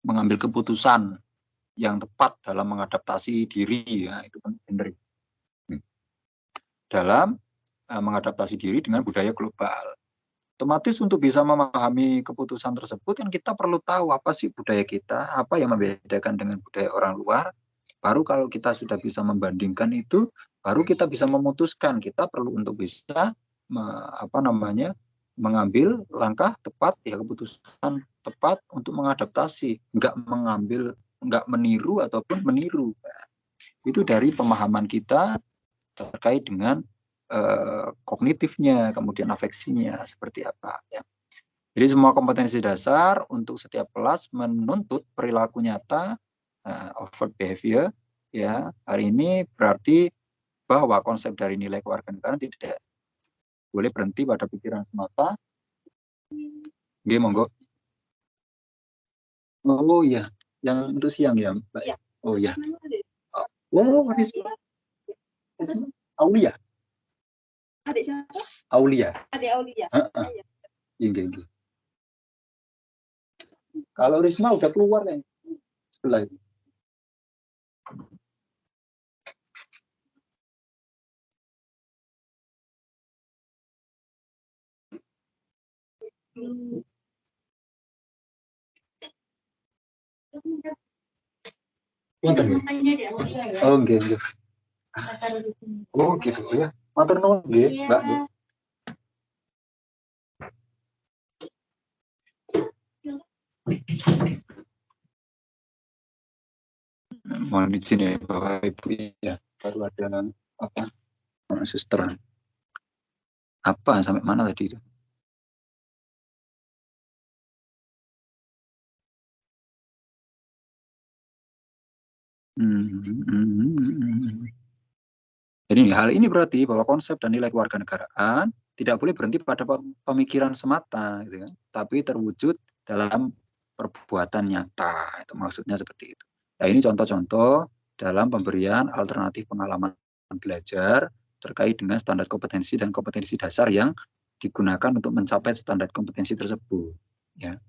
mengambil keputusan yang tepat dalam mengadaptasi diri, ya, itu kan benar. Dalam mengadaptasi diri dengan budaya global. Otomatis untuk bisa memahami keputusan tersebut kan kita perlu tahu apa sih budaya kita, apa yang membedakan dengan budaya orang luar. Baru kalau kita sudah bisa membandingkan itu, baru kita bisa memutuskan. Kita perlu untuk bisa mengambil langkah tepat, ya, keputusan tepat untuk mengadaptasi, nggak meniru ataupun meniru. Nah, itu dari pemahaman kita terkait dengan kognitifnya, kemudian afeksinya seperti apa, ya. Jadi semua kompetensi dasar untuk setiap kelas menuntut perilaku nyata, overt behavior, ya. Hari ini berarti bahwa konsep dari nilai kewarganegaraan tidak boleh berhenti pada pikiran semata. Oke, monggo. Oh iya, yang itu siang, ya, Mbak. Oh iya. Oh, Aulia. Adik siapa? Aulia. Adik Aulia. Iya. Kalau Risma udah keluar, ya, sebelah itu. Oh, gitu. Oh, gitu, ya. Matur nuwun nggih, Mbak. Mohon izin, ya Bapak Ibu, ya. Baru ada apa? Suster. Apa sampai mana tadi itu? Jadi hal ini berarti bahwa konsep dan nilai kewarganegaraan tidak boleh berhenti pada pemikiran semata, gitu kan, tapi terwujud dalam perbuatan nyata. Itu maksudnya seperti itu. Nah, ini contoh-contoh dalam pemberian alternatif pengalaman belajar terkait dengan standar kompetensi dan kompetensi dasar yang digunakan untuk mencapai standar kompetensi tersebut. Ya.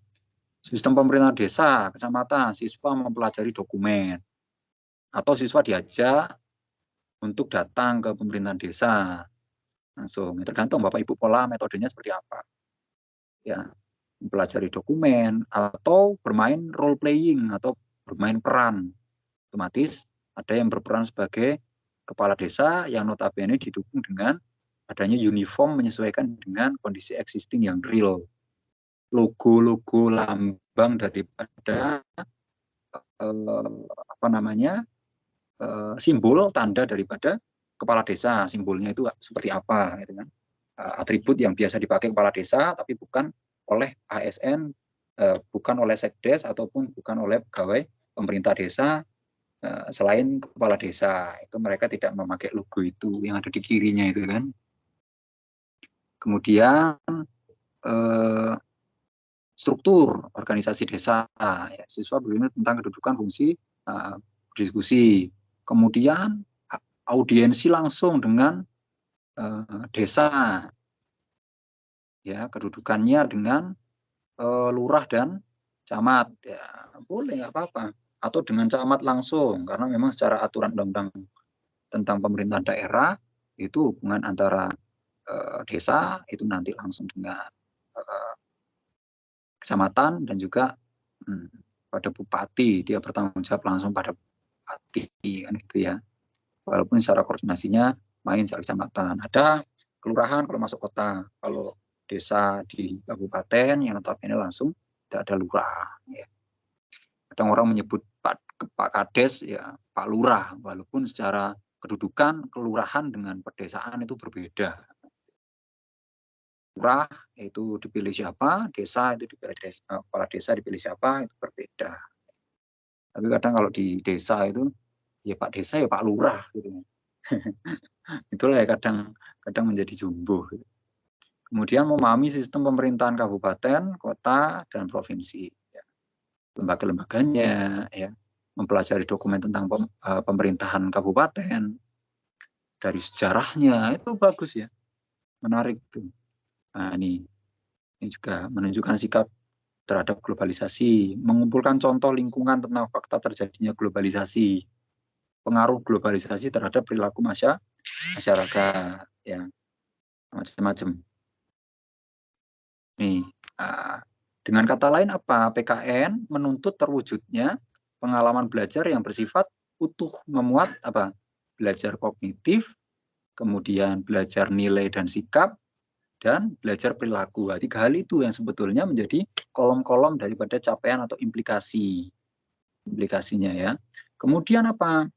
Sistem pemerintahan desa, kecamatan, siswa mempelajari dokumen, atau siswa diajak untuk datang ke pemerintahan desa langsung. Tergantung Bapak Ibu pola metodenya seperti apa. Ya, mempelajari dokumen atau bermain role playing atau bermain peran. Otomatis ada yang berperan sebagai kepala desa yang notabene didukung dengan adanya uniform menyesuaikan dengan kondisi existing yang real. Logo-logo lambang daripada simbol tanda daripada kepala desa, simbolnya itu seperti apa gitu kan. Atribut yang biasa dipakai kepala desa tapi bukan oleh ASN, bukan oleh sekdes ataupun bukan oleh pegawai pemerintah desa selain kepala desa. Itu mereka tidak memakai logo itu yang ada di kirinya itu kan. Kemudian struktur organisasi desa, ya, siswa berbicara tentang kedudukan fungsi diskusi. Kemudian audiensi langsung dengan desa, ya, kedudukannya dengan lurah dan camat, ya boleh nggak apa-apa, atau dengan camat langsung karena memang secara aturan undang-undang tentang pemerintahan daerah itu hubungan antara desa itu nanti langsung dengan kecamatan dan juga pada bupati, dia bertanggung jawab langsung pada bupati kan gitu ya. Walaupun secara koordinasinya main secara kecamatan. Ada kelurahan kalau masuk kota, kalau desa di kabupaten yang notabene langsung tidak ada lurah. Ya. Kadang orang menyebut Pak Kades ya Pak Lurah, walaupun secara kedudukan kelurahan dengan pedesaan itu berbeda. Lurah itu dipilih siapa, desa itu dipilih kepala desa dipilih siapa, itu berbeda. Tapi kadang kalau di desa itu ya Pak Desa ya Pak Lurah gitu. Itulah ya kadang menjadi jumbo. Kemudian memahami sistem pemerintahan kabupaten, kota, dan provinsi. Ya. Lembaga-lembaganya, ya, mempelajari dokumen tentang pemerintahan kabupaten, dari sejarahnya, itu bagus ya, menarik tuh. Nah ini juga menunjukkan sikap terhadap globalisasi, mengumpulkan contoh lingkungan tentang fakta terjadinya globalisasi, pengaruh globalisasi terhadap perilaku masyarakat, ya, macam-macam. Nih, dengan kata lain apa? PKN menuntut terwujudnya pengalaman belajar yang bersifat utuh, memuat apa? Belajar kognitif, kemudian belajar nilai dan sikap, dan belajar perilaku. Tiga hal itu yang sebetulnya menjadi kolom-kolom daripada capaian atau implikasinya ya. Kemudian apa?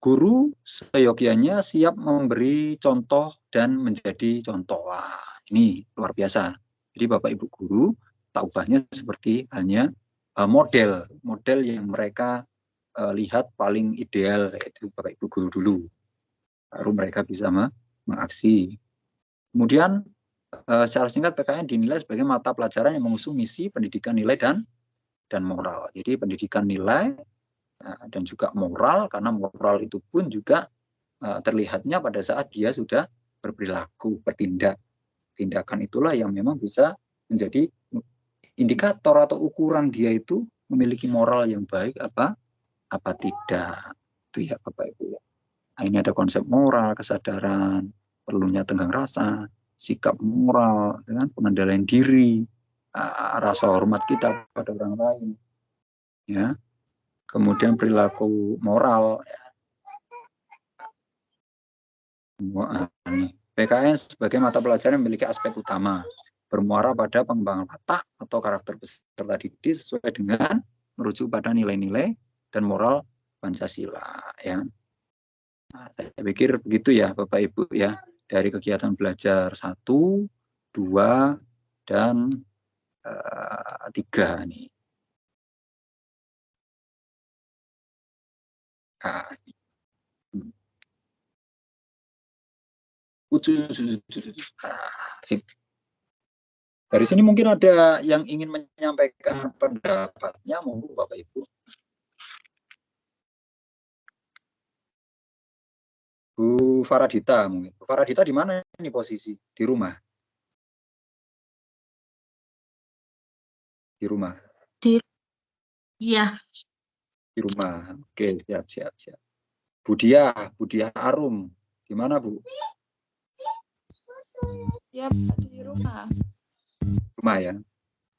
Guru seyogyanya siap memberi contoh dan menjadi contoh. Wah, ini luar biasa. Jadi Bapak Ibu guru tak ubahnya seperti halnya model yang mereka lihat paling ideal, yaitu Bapak Ibu guru dulu. Baru mereka bisa mengaksi. Kemudian secara singkat PKN dinilai sebagai mata pelajaran yang mengusung misi pendidikan nilai dan moral. Jadi pendidikan nilai dan juga moral, karena moral itu pun juga terlihatnya pada saat dia sudah berperilaku, bertindak. Tindakan itulah yang memang bisa menjadi indikator atau ukuran dia itu memiliki moral yang baik apa tidak. Itu ya Bapak Ibu ya. Nah, ini ada konsep moral, kesadaran, perlunya tenggang rasa, sikap moral, dengan pengendalian diri, rasa hormat kita pada orang lain, ya. Kemudian perilaku moral. Ya. PKN sebagai mata pelajaran memiliki aspek utama, bermuara pada pengembangan watak atau karakter peserta didik sesuai dengan merujuk pada nilai-nilai dan moral Pancasila. Ya. Nah, saya pikir begitu ya Bapak Ibu ya, dari kegiatan belajar 1, 2, dan 3 nih. Nah, sip. Dari sini mungkin ada yang ingin menyampaikan pendapatnya, monggo Bapak Ibu. Bu Faradita mungkin. Bu Faradita di mana ini posisi? Di rumah? Di rumah? Iya. Di rumah. Oke, siap. Budia Arum. Gimana, Bu? Ya, Pak, di rumah. Rumah ya.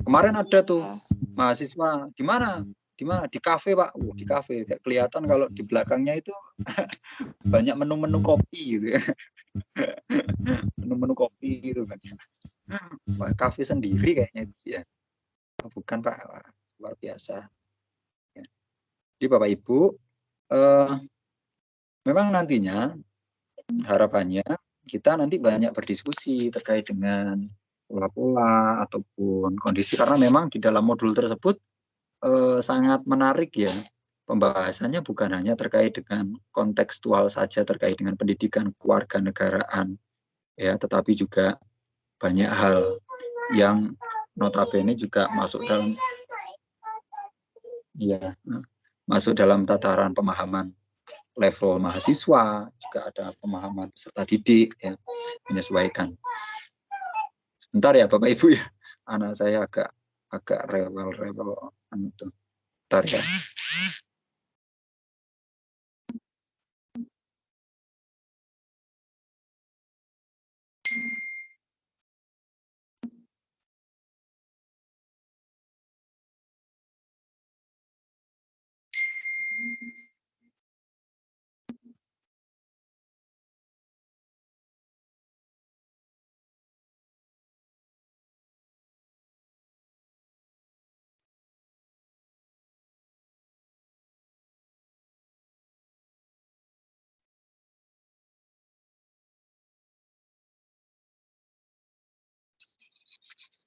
Kemarin ada tuh mahasiswa. Di mana? Di kafe, Pak. Di kafe. Kayak kelihatan kalau di belakangnya itu banyak menu-menu kopi gitu ya. Menu-menu kopi gitu kan. Wah, kafe sendiri kayaknya itu ya. Bukan, Pak. Wah, luar biasa. Ya. Jadi Bapak Ibu, memang nantinya harapannya kita nanti banyak berdiskusi terkait dengan pola-pola ataupun kondisi, karena memang di dalam modul tersebut sangat menarik ya. Pembahasannya bukan hanya terkait dengan kontekstual saja terkait dengan pendidikan kewarganegaraan ya, tetapi juga banyak hal yang notabene juga masuk dalam tataran pemahaman level mahasiswa, juga ada pemahaman peserta didik ya, menyesuaikan. Sebentar ya Bapak Ibu ya, anak saya agak rewel itu. Bentar ya.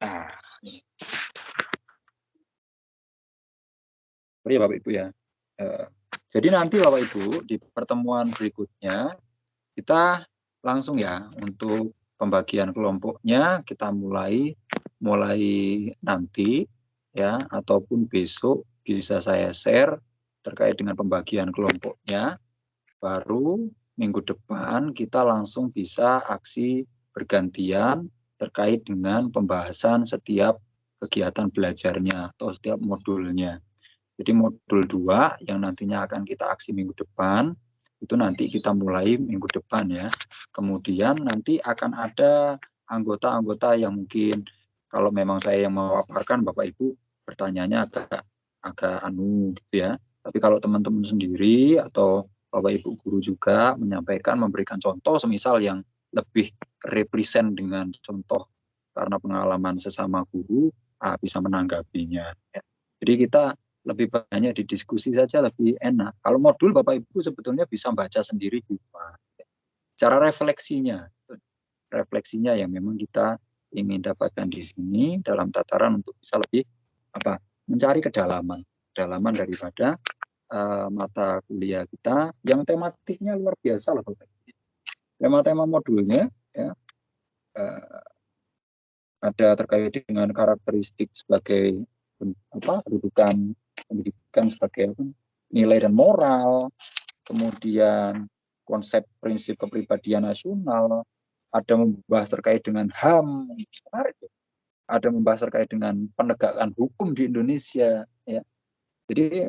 Nah, ya Bapak Ibu ya. Jadi nanti Bapak Ibu di pertemuan berikutnya kita langsung ya untuk pembagian kelompoknya kita mulai nanti ya, ataupun besok bisa saya share terkait dengan pembagian kelompoknya. Baru minggu depan kita langsung bisa aksi bergantian terkait dengan pembahasan setiap kegiatan belajarnya atau setiap modulnya. Jadi modul 2 yang nantinya akan kita aksi minggu depan, itu nanti kita mulai minggu depan ya. Kemudian nanti akan ada anggota-anggota yang mungkin kalau memang saya yang memaparkan, Bapak Ibu bertanyanya agak gitu ya. Tapi kalau teman-teman sendiri atau Bapak Ibu guru juga menyampaikan, memberikan contoh semisal yang lebih represent dengan contoh karena pengalaman sesama guru, bisa menanggapinya. Ya. Jadi kita lebih banyak didiskusi saja lebih enak. Kalau modul Bapak Ibu sebetulnya bisa baca sendiri juga. Cara refleksinya yang memang kita ingin dapatkan di sini dalam tataran untuk bisa lebih mencari kedalaman daripada mata kuliah kita yang tematiknya luar biasa lah Bapak Ibu. Tema-tema modulnya ya ada terkait dengan karakteristik sebagai kedudukan pendidikan sebagai nilai dan moral, kemudian konsep prinsip kepribadian nasional, ada membahas terkait dengan HAM, ada membahas terkait dengan penegakan hukum di Indonesia ya. Jadi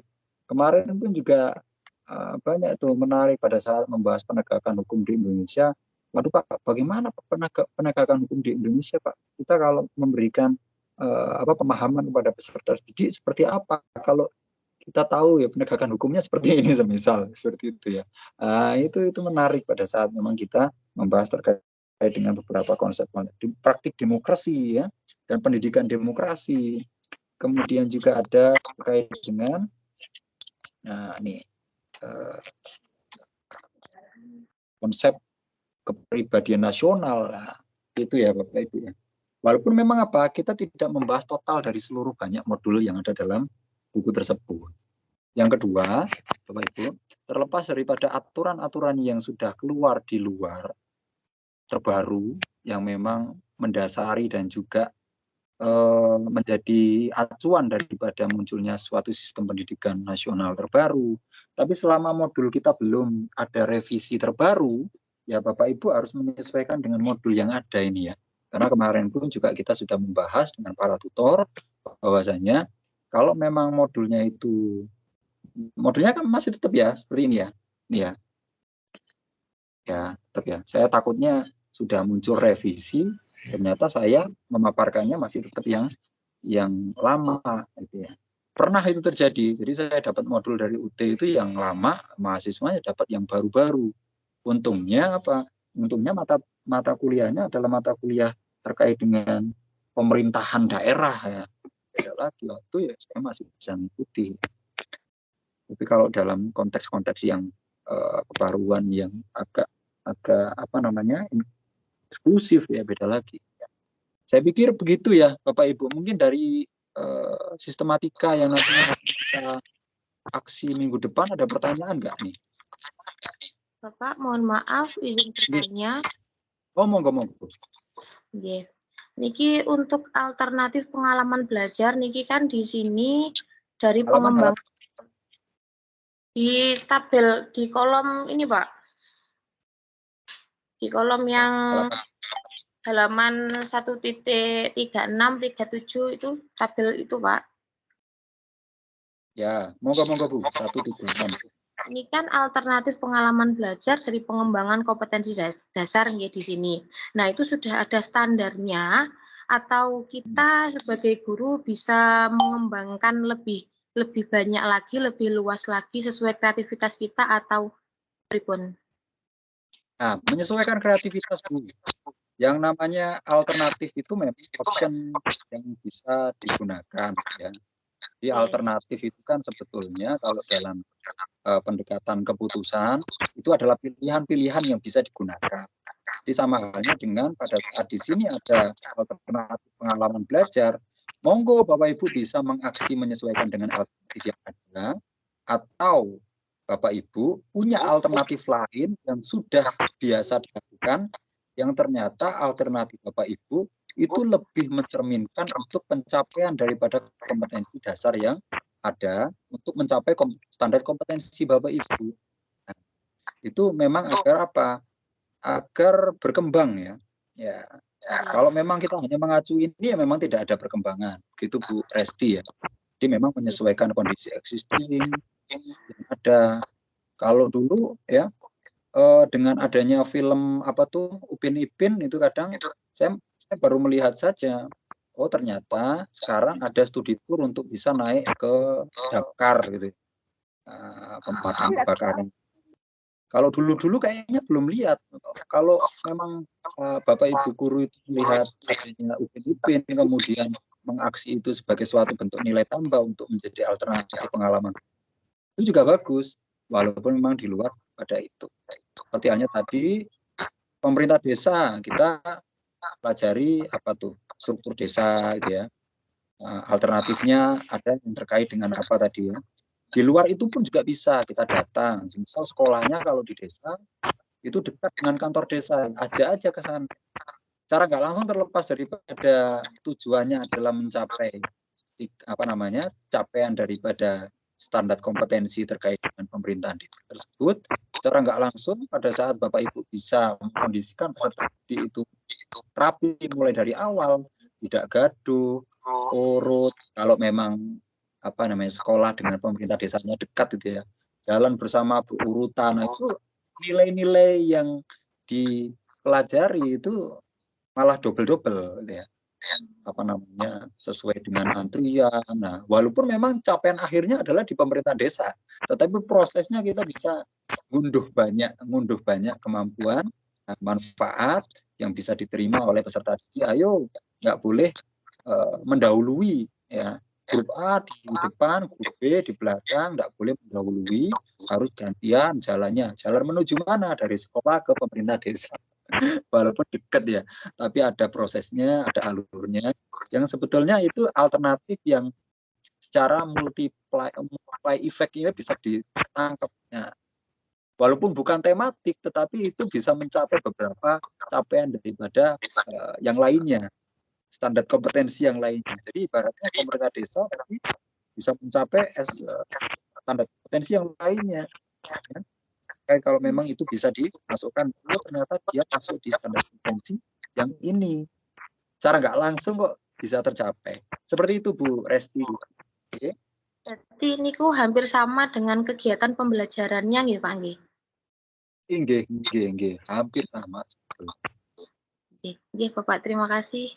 kemarin pun juga banyak itu menarik pada saat membahas penegakan hukum di Indonesia. Waduh Pak, bagaimana penegakan hukum di Indonesia Pak? Kita kalau memberikan pemahaman kepada peserta didik seperti apa? Kalau kita tahu ya penegakan hukumnya seperti ini semisal seperti itu ya. Itu menarik pada saat memang kita membahas terkait dengan beberapa konsep praktik demokrasi ya dan pendidikan demokrasi. Kemudian juga ada terkait dengan konsep kepribadian nasional itu ya Bapak Ibu ya. Walaupun memang kita tidak membahas total dari seluruh banyak modul yang ada dalam buku tersebut. Yang kedua, Bapak Ibu, terlepas daripada aturan-aturan yang sudah keluar di luar terbaru yang memang mendasari dan juga menjadi acuan daripada munculnya suatu sistem pendidikan nasional terbaru. Tapi selama modul kita belum ada revisi terbaru, ya Bapak Ibu harus menyesuaikan dengan modul yang ada ini ya. Karena kemarin pun juga kita sudah membahas dengan para tutor bahwasanya kalau memang modulnya kan masih tetap ya seperti ini ya. Ini ya. Ya, tetap ya. Saya takutnya sudah muncul revisi, ternyata saya memaparkannya masih tetap yang lama gitu ya. Pernah itu terjadi. Jadi saya dapat modul dari UT itu yang lama, mahasiswanya dapat yang baru-baru. Untungnya apa? Untungnya mata kuliahnya adalah mata kuliah terkait dengan pemerintahan daerah ya. Beda lagi waktu ya saya masih bisa mengikuti. Tapi kalau dalam konteks-konteks yang kebaruan yang agak apa namanya eksklusif ya beda lagi. Saya pikir begitu ya Bapak Ibu. Mungkin dari sistematika yang nantinya kita aksi minggu depan ada pertanyaan nggak nih? Bapak, mohon maaf izin bertanya. Oh, monggo. Nggih. Niki untuk alternatif pengalaman belajar niki kan di sini dari pengembang di tabel di kolom ini Pak. Di kolom yang halaman 1.36, 37 itu tabel itu Pak. Ya, monggo Bu, 1.36. Ini kan alternatif pengalaman belajar dari pengembangan kompetensi dasar nggih di sini. Nah, itu sudah ada standarnya atau kita sebagai guru bisa mengembangkan lebih banyak lagi, lebih luas lagi sesuai kreativitas kita atau pripun? Nah, menyesuaikan kreativitas Bu. Yang namanya alternatif itu memang option yang bisa digunakan ya. Di alternatif itu kan sebetulnya kalau dalam pendekatan keputusan itu adalah pilihan-pilihan yang bisa digunakan. Jadi sama halnya dengan pada saat di sini ada alternatif pengalaman belajar, monggo Bapak Ibu bisa mengaksi menyesuaikan dengan alternatif yang ada, atau Bapak Ibu punya alternatif lain yang sudah biasa dilakukan, yang ternyata alternatif Bapak Ibu itu lebih mencerminkan untuk pencapaian daripada kompetensi dasar yang ada untuk mencapai standar kompetensi Bapak Ibu. Nah, itu memang agar apa? Agar berkembang ya. Ya. Kalau memang kita hanya mengacu ini ya memang tidak ada perkembangan. Begitu Bu Resti ya. Jadi memang menyesuaikan kondisi existing yang ada. Kalau dulu ya dengan adanya film apa tuh Upin Ipin itu kadang saya baru melihat saja, oh ternyata sekarang ada studi tour untuk bisa naik ke Dakar gitu, pemadam kebakaran. Kalau dulu kayaknya belum lihat. Kalau memang Bapak Ibu guru itu melihat adanya Upin Ipin kemudian mengaksi itu sebagai suatu bentuk nilai tambah untuk menjadi alternatif pengalaman, itu juga bagus, walaupun memang di luar pada itu. Seperti halnya tadi pemerintah desa kita pelajari apa tuh struktur desa gitu ya. Alternatifnya ada yang terkait dengan apa tadi ya. Di luar itu pun juga bisa kita datang. Misal sekolahnya kalau di desa itu dekat dengan kantor desa, ajak aja ke sana. Cara nggak langsung terlepas daripada tujuannya adalah mencapai apa namanya capaian daripada standar kompetensi terkait dengan pemerintahan desa tersebut. Secara nggak langsung pada saat Bapak Ibu bisa mengkondisikan peserta didik itu rapi mulai dari awal, tidak gaduh, urut. Kalau memang apa namanya sekolah dengan pemerintah desanya dekat itu ya, jalan bersama berurutan, itu nilai-nilai yang dipelajari itu malah double-double gitu ya. Apa namanya sesuai dengan antrian. Nah, walaupun memang capaian akhirnya adalah di pemerintah desa, tetapi prosesnya kita bisa ngunduh banyak kemampuan, manfaat yang bisa diterima oleh peserta didik. Ayo, nggak boleh mendahului ya. Grup A di depan, grup B di belakang, nggak boleh mendahului, harus gantian jalannya. Jalan menuju mana? Dari sekolah ke pemerintah desa. Walaupun dekat ya, tapi ada prosesnya, ada alurnya, yang sebetulnya itu alternatif yang secara multiply effect-nya bisa ditangkap. Ya. Walaupun bukan tematik, tetapi itu bisa mencapai beberapa capaian daripada yang lainnya, standar kompetensi yang lainnya. Jadi ibaratnya pemerintah desa tapi bisa mencapai standar kompetensi yang lainnya. Ya. kalau memang itu bisa dimasukkan, oh ternyata dia masuk di standar kompetensi yang ini. Cara nggak langsung kok bisa tercapai. Seperti itu Bu Resti. Oke. Berarti niku hampir sama dengan kegiatan pembelajarannya nggih Pak nggih. Nggih, hampir sama. Nggih Bapak, terima kasih.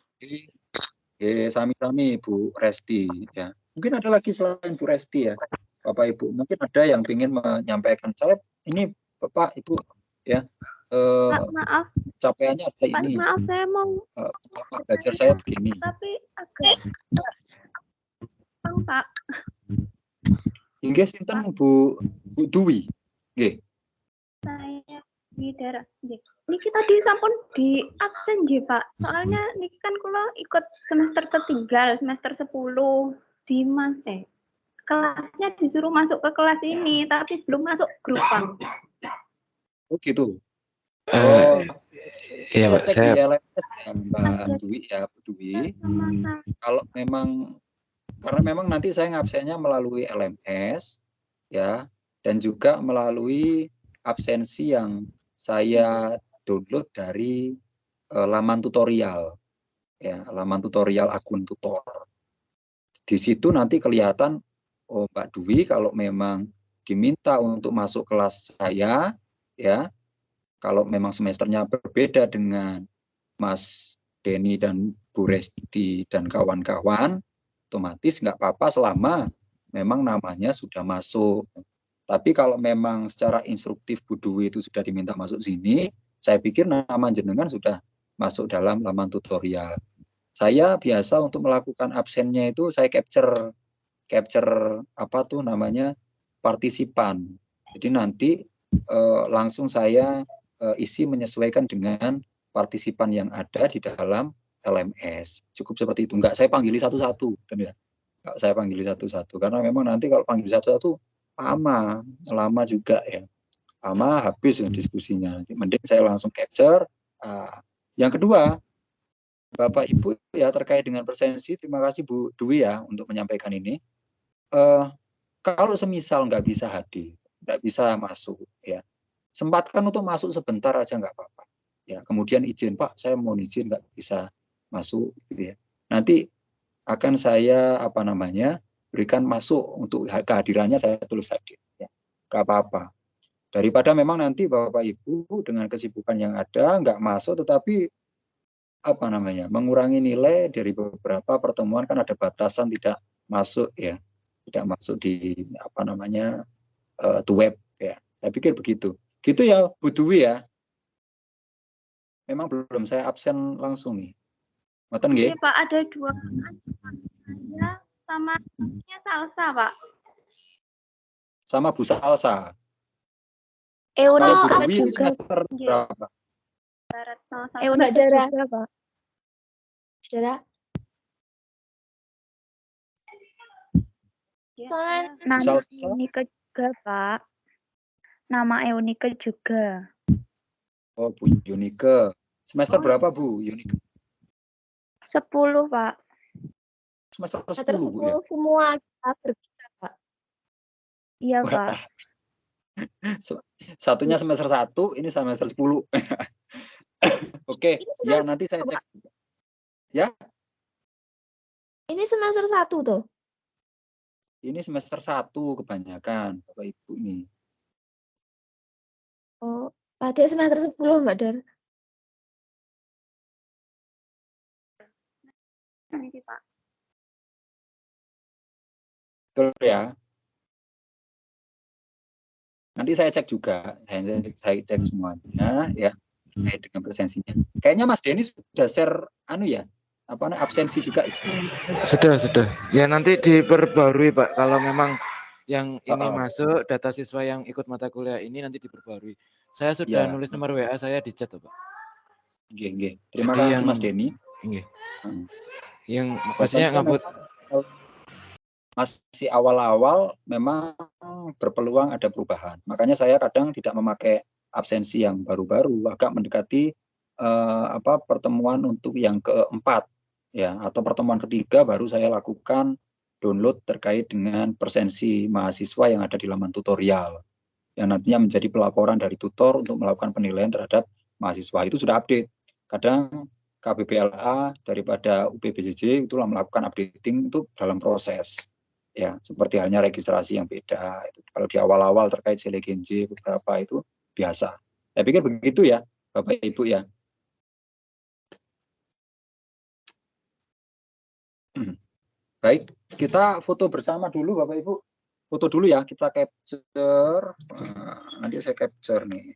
Sami-sami Bu Resti ya. Mungkin ada lagi selain Bu Resti ya. Bapak Ibu, mungkin ada yang ingin menyampaikan, saya ini Bapak Ibu ya. Pak, maaf. Capaiannya ada Pak, ini. maaf saya mau Belajar saya begini. tapi agak Pak. Hingga sinten Bu Dwi. Nggih. Saya di daerah nggih. Niki tadi sampun di absen nggih Pak. Soalnya niki kan kula ikut semester tertinggal, semester 10 di kelasnya disuruh masuk ke kelas ini tapi belum masuk grup Pak. Oh gitu. Iya Pak, Cek saya di LMS ya Mbak Dwi ya Bu Dwi. Kalau memang karena memang nanti saya ngabsennya melalui LMS ya, dan juga melalui absensi yang saya download dari laman tutorial ya, laman tutorial akun tutor. Di situ nanti kelihatan, oh Mbak Dwi kalau memang diminta untuk masuk kelas saya ya, kalau memang semesternya berbeda dengan Mas Denny dan Bu Resti dan kawan-kawan, otomatis nggak apa-apa selama memang namanya sudah masuk. Tapi kalau memang secara instruktif Bu Dwi itu sudah diminta masuk sini, saya pikir nama jenengan sudah masuk dalam laman tutorial. Saya biasa untuk melakukan absennya itu saya capture apa tuh namanya partisipan. Jadi nanti langsung saya isi menyesuaikan dengan partisipan yang ada di dalam LMS. Cukup seperti itu. Enggak saya panggili satu-satu, ya. Enggak saya panggili satu-satu karena memang nanti kalau panggil satu-satu lama juga ya. Lama habis ya diskusinya. Nanti mending saya langsung capture. Yang kedua, Bapak Ibu ya terkait dengan presensi, terima kasih Bu Dwi ya untuk menyampaikan ini. Kalau semisal nggak bisa hadir, nggak bisa masuk ya, sempatkan untuk masuk sebentar aja nggak apa-apa. Ya, kemudian izin Pak, saya mau izin nggak bisa masuk, gitu ya. Nanti akan saya berikan masuk untuk kehadirannya saya tulis hadir. Ya, nggak apa-apa. Daripada memang nanti Bapak Ibu dengan kesibukan yang ada nggak masuk, tetapi mengurangi nilai dari beberapa pertemuan kan ada batasan tidak masuk ya, tidak masuk di to web ya. Saya pikir begitu. Gitu ya Bu Dwi ya. Memang belum saya absen langsung nih. Ngoten nggih? Pak, ada dua saya sama Salsa, Pak. Sama Bu Salsa. Eunika Kalau Bu Dwi juga. semester berapa? Eunika juga, Pak. Saudara. Nama Eunika juga, Pak. Nama Eunika juga. Oh, Bu Yunika. Semester berapa, Bu Yunika? 10, Pak. Semester 10, Semester 10 Bu ya? semua kita bertiga, Pak. Iya, Pak. Satunya semester 1, ini semester 10. Oke, ya nanti saya cek. Ya? Ini semester 1 tuh. Ini semester 1 kebanyakan, Bapak Ibu ini. Oh, tadi semester 10, Mbak Dar. Ini, Pak. Betul ya? Nanti saya cek juga, saya cek semuanya ya, terkait dengan presensinya. Kayaknya Mas Denny sudah share absensi juga. sudah. Ya nanti diperbarui Pak. Kalau memang yang ini masuk data siswa yang ikut mata kuliah ini nanti diperbarui. Saya sudah nulis nomor WA saya di chat, Pak. Nggih. Terima kasih Mas Denny. Nggih. Yang maksudnya ngabut masih awal-awal memang berpeluang ada perubahan. Makanya saya kadang tidak memakai absensi yang baru-baru, agak mendekati pertemuan untuk yang keempat ya, atau pertemuan ketiga baru saya lakukan download terkait dengan presensi mahasiswa yang ada di laman tutorial yang nantinya menjadi pelaporan dari tutor untuk melakukan penilaian terhadap mahasiswa. Itu sudah update. Kadang KBPLA daripada UPBJJ itulah melakukan updating itu dalam proses. Ya, seperti halnya registrasi yang beda. Itu kalau di awal-awal terkait selegenje beberapa itu biasa. Saya pikir begitu ya, Bapak Ibu ya. Baik, kita foto bersama dulu Bapak Ibu. Foto dulu ya, kita capture. Nanti saya capture nih.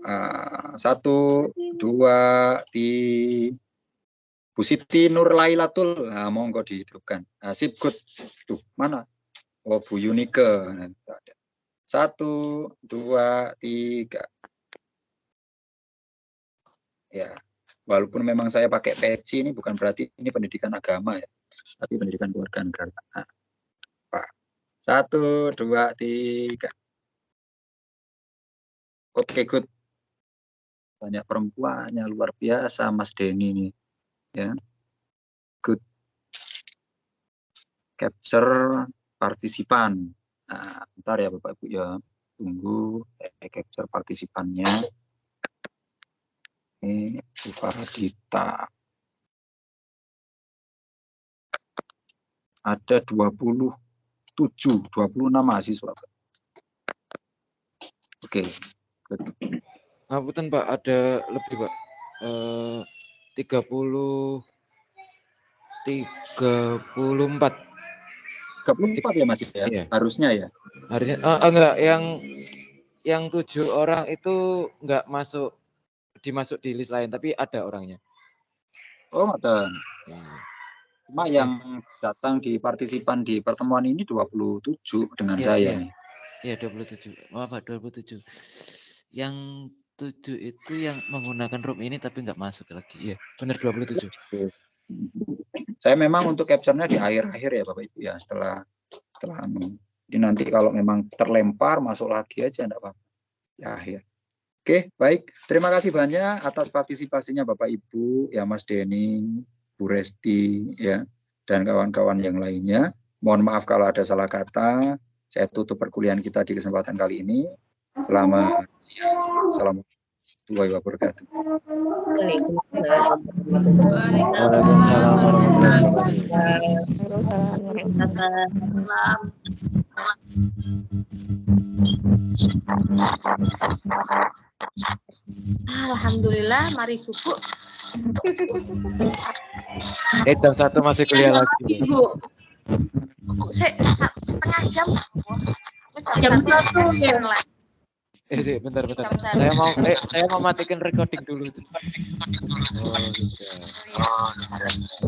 1, 2, 3. Bu Siti Nur Lailatul, nah, monggo dihidupkan. Nah, sip, good. Tuh, mana? Oh, Bu Yunike. 1, 2, 3. Ya, walaupun memang saya pakai peci ini bukan berarti ini pendidikan agama ya, tapi pendidikan keluarga negara. Pak. 1, 2, 3. Oke, good. Banyak perempuannya luar biasa Mas Denny ini. Ya. Good. Capture partisipan. Nah, bentar ya Bapak Ibu ya. Tunggu capture partisipannya. Ini Bu Faradita. Ada 26 mahasiswa. Oke. Ngapunten Pak, ada lebih Pak. 34 ya Mas ya? Iya. Harusnya ya. Harusnya enggak, yang 7 orang itu enggak dimasuk di list lain, tapi ada orangnya. Oh, ngoten. Ya. Cuma yang datang di partisipan di pertemuan ini 27 dengan saya nih. Iya, 27. Oh, Pak, 27. Yang 7 itu yang menggunakan room ini tapi enggak masuk lagi. Iya, benar 27. Saya memang untuk capture-nya di akhir-akhir ya Bapak Ibu ya, setelah ini nanti kalau memang terlempar masuk lagi aja enggak apa-apa. Ya, akhir. Oke, baik. Terima kasih banyak atas partisipasinya Bapak Ibu, ya Mas Denny, Bu Resti, ya, dan kawan-kawan yang lainnya. Mohon maaf kalau ada salah kata. Saya tutup perkuliahan kita di kesempatan kali ini. Selamat siang. Assalamualaikum warahmatullahi wabarakatuh. Waalaikumsalam warahmatullahi wabarakatuh. Alhamdulillah, mari bubuk. Jam 1 masih kuliah lagi. Bu. Setengah jam. Jam 1 ya. Bentar. Saya mau matikan recording dulu. Oh, gitu.